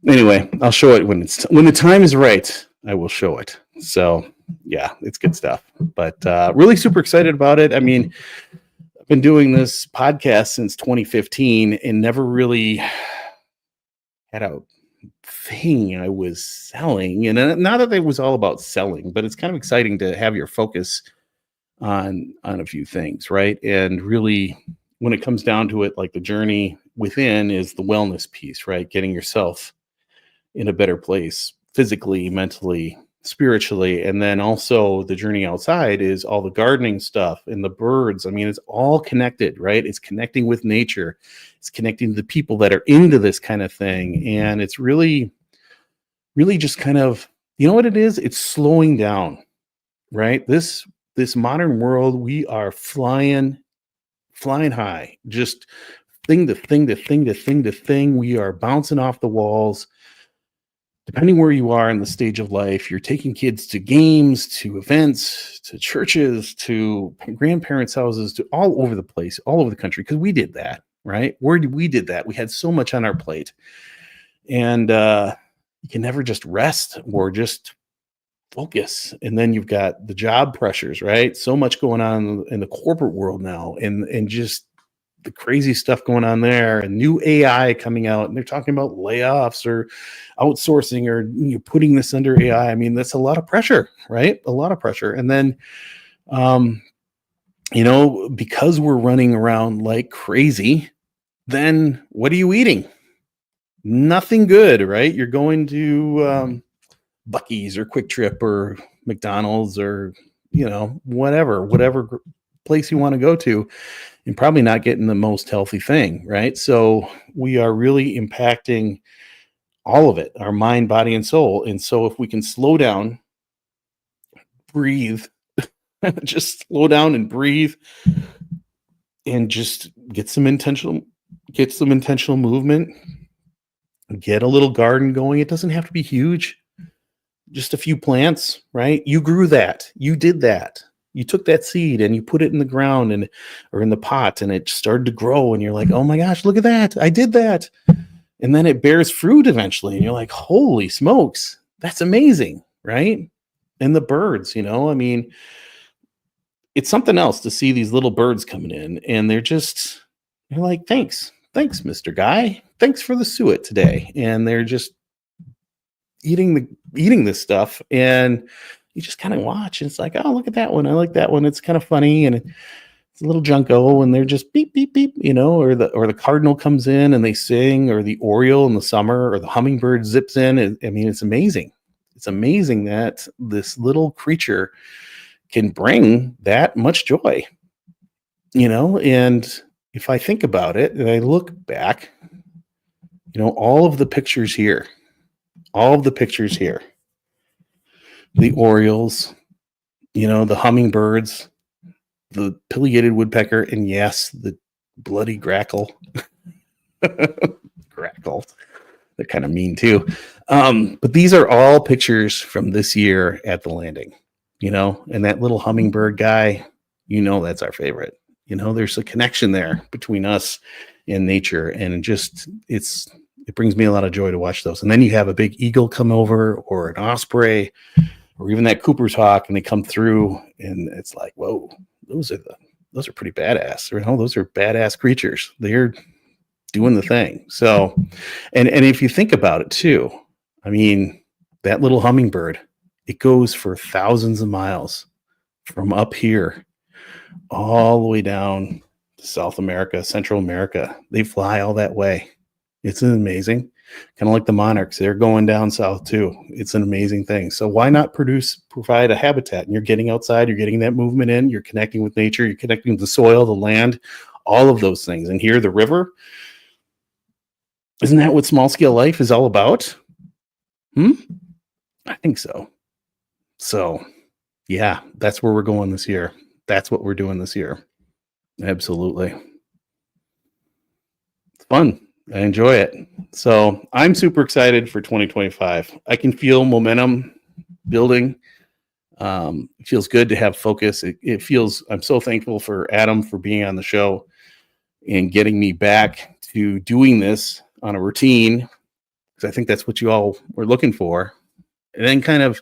Anyway, I'll show it when the time is right. I will show it. So yeah, it's good stuff. But really super excited about it. I mean, I've been doing this podcast since 2015 and never really had a thing I was selling. And not that it was all about selling, but it's kind of exciting to have your focus on a few things, right? And really, when it comes down to it, like the journey within is the wellness piece, right? Getting yourself in a better place physically, mentally, spiritually. And then also the journey outside is all the gardening stuff and the birds. I mean, it's all connected, right? It's connecting with nature. It's connecting to the people that are into this kind of thing. And it's really, really just kind of, you know what it is? It's slowing down, right? This modern world, we are flying high, just thing to thing to thing to thing to thing. We are bouncing off the walls. Depending where you are in the stage of life, you're taking kids to games, to events, to churches, to grandparents' houses, to all over the place, all over the country, because we did that, right? We did that. We had so much on our plate. And you can never just rest or just focus. And then you've got the job pressures, right? So much going on in the corporate world now, and just the crazy stuff going on there, and new AI coming out, and they're talking about layoffs or outsourcing or putting this under AI. I mean, that's a lot of pressure, right? A lot of pressure. And then, because we're running around like crazy, then what are you eating? Nothing good, right? You're going to Buc-ee's or Quick Trip or McDonald's or, whatever place you want to go to, and probably not getting the most healthy thing, right? So we are really impacting all of it, our mind, body, and soul. And so if we can slow down, breathe, just slow down and breathe, and just get some intentional movement, get a little garden going. It doesn't have to be huge, just a few plants, right? You grew that, you did that. You took that seed and you put it in the ground or in the pot, and it started to grow, and you're like, oh my gosh, look at that. I did that. And then it bears fruit eventually, and you're like, holy smokes, that's amazing, right? And the birds, I mean, it's something else to see these little birds coming in, and you're like, thanks, Mr. Guy. Thanks for the suet today. And they're just eating this stuff, and you just kind of watch, and it's like, oh, look at that one. I like that one. It's kind of funny, and it's a little junko, and they're just beep, beep, beep, or the cardinal comes in and they sing, or the oriole in the summer, or the hummingbird zips in. I mean, it's amazing. It's amazing that this little creature can bring that much joy, and if I think about it and I look back, all of the pictures here, the orioles, the hummingbirds, the pileated woodpecker, and yes, the bloody grackle. Grackle. They're kind of mean too. But these are all pictures from this year at the landing, and that little hummingbird guy, that's our favorite. There's a connection there between us in nature. And it brings me a lot of joy to watch those. And then you have a big eagle come over, or an osprey, or even that Cooper's hawk, and they come through, and it's like, whoa, those are pretty badass. Those are badass creatures. They're doing the thing. So, and if you think about it too, I mean, that little hummingbird, it goes for thousands of miles from up here all the way down to South America, Central America. They fly all that way. It's amazing. Kind of like the monarchs. They're going down south too. It's an amazing thing. So why not provide a habitat? And you're getting outside, you're getting that movement in, you're connecting with nature, you're connecting with the soil, the land, all of those things. And here, the river, isn't that what small scale life is all about? I think so. So yeah, that's where we're going this year. That's what we're doing this year. Absolutely. It's fun. I enjoy it. So I'm super excited for 2025. I can feel momentum building. It feels good to have focus. I'm so thankful for Adam for being on the show and getting me back to doing this on a routine, because I think that's what you all were looking for. And then kind of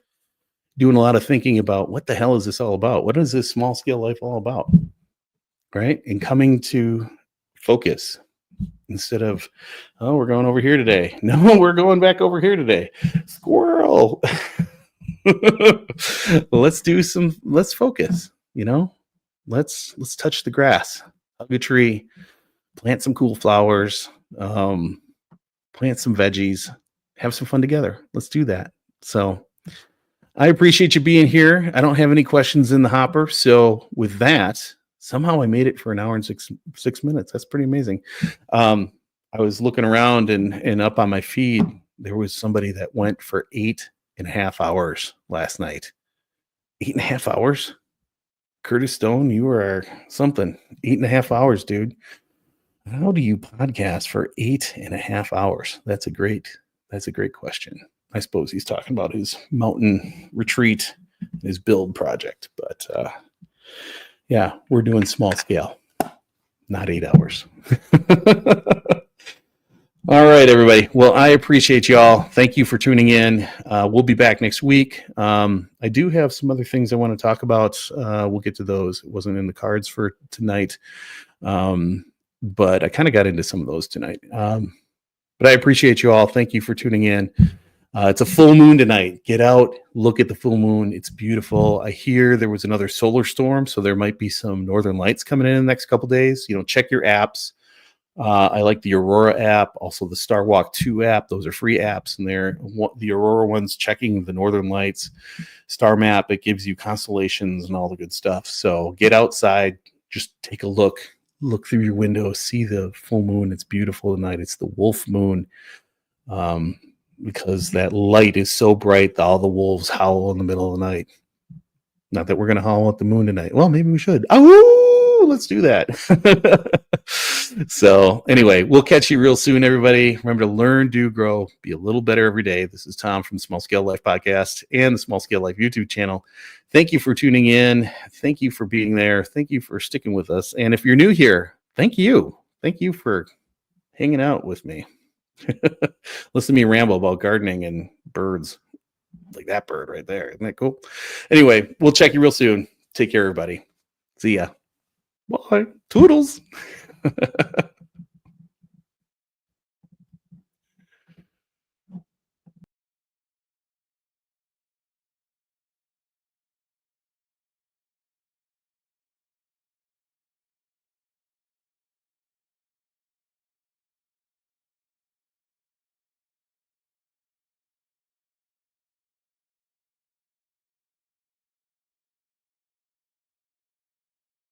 doing a lot of thinking about, what the hell is this all about? What is this small scale life all about? Right? And coming to focus instead of, oh, we're going over here today. No, we're going back over here today. Squirrel. Let's focus, let's touch the grass, hug a tree, plant some cool flowers, plant some veggies, have some fun together. Let's do that. So I appreciate you being here. I don't have any questions in the hopper. So with that, somehow I made it for an hour and six minutes. That's pretty amazing. I was looking around and up on my feed, there was somebody that went for 8.5 hours last night. 8.5 hours? Curtis Stone, you are something. 8.5 hours, dude. How do you podcast for 8.5 hours? That's a great question. I suppose he's talking about his mountain retreat, his build project. But yeah, we're doing small scale, not 8 hours. All right, everybody. Well, I appreciate y'all. Thank you for tuning in. We'll be back next week. I do have some other things I want to talk about. We'll get to those. It wasn't in the cards for tonight, but I kind of got into some of those tonight. But I appreciate you all. Thank you for tuning in. It's a full moon tonight. Get out, look at the full moon. It's beautiful. I hear there was another solar storm, so there might be some northern lights coming in the next couple days. Check your apps. I like the Aurora app, also the Star Walk 2 app. Those are free apps, and the Aurora one's checking the northern lights. Star Map, it gives you constellations and all the good stuff. So get outside, just take a look through your window, see the full moon. It's beautiful tonight. It's the wolf moon, because that light is so bright that all the wolves howl in the middle of the night. Not that we're going to howl at the moon tonight. Well, maybe we should. Oh, let's do that. So anyway, we'll catch you real soon, everybody. Remember to learn, do, grow, be a little better every day. This is Tom from Small Scale Life Podcast and the Small Scale Life YouTube channel. Thank you for tuning in. Thank you for being there. Thank you for sticking with us. And if you're new here, thank you. Thank you for hanging out with me. Listen to me ramble about gardening and birds, like that bird right there. Isn't that cool? Anyway, we'll check you real soon. Take care, everybody. See ya. Bye. Toodles.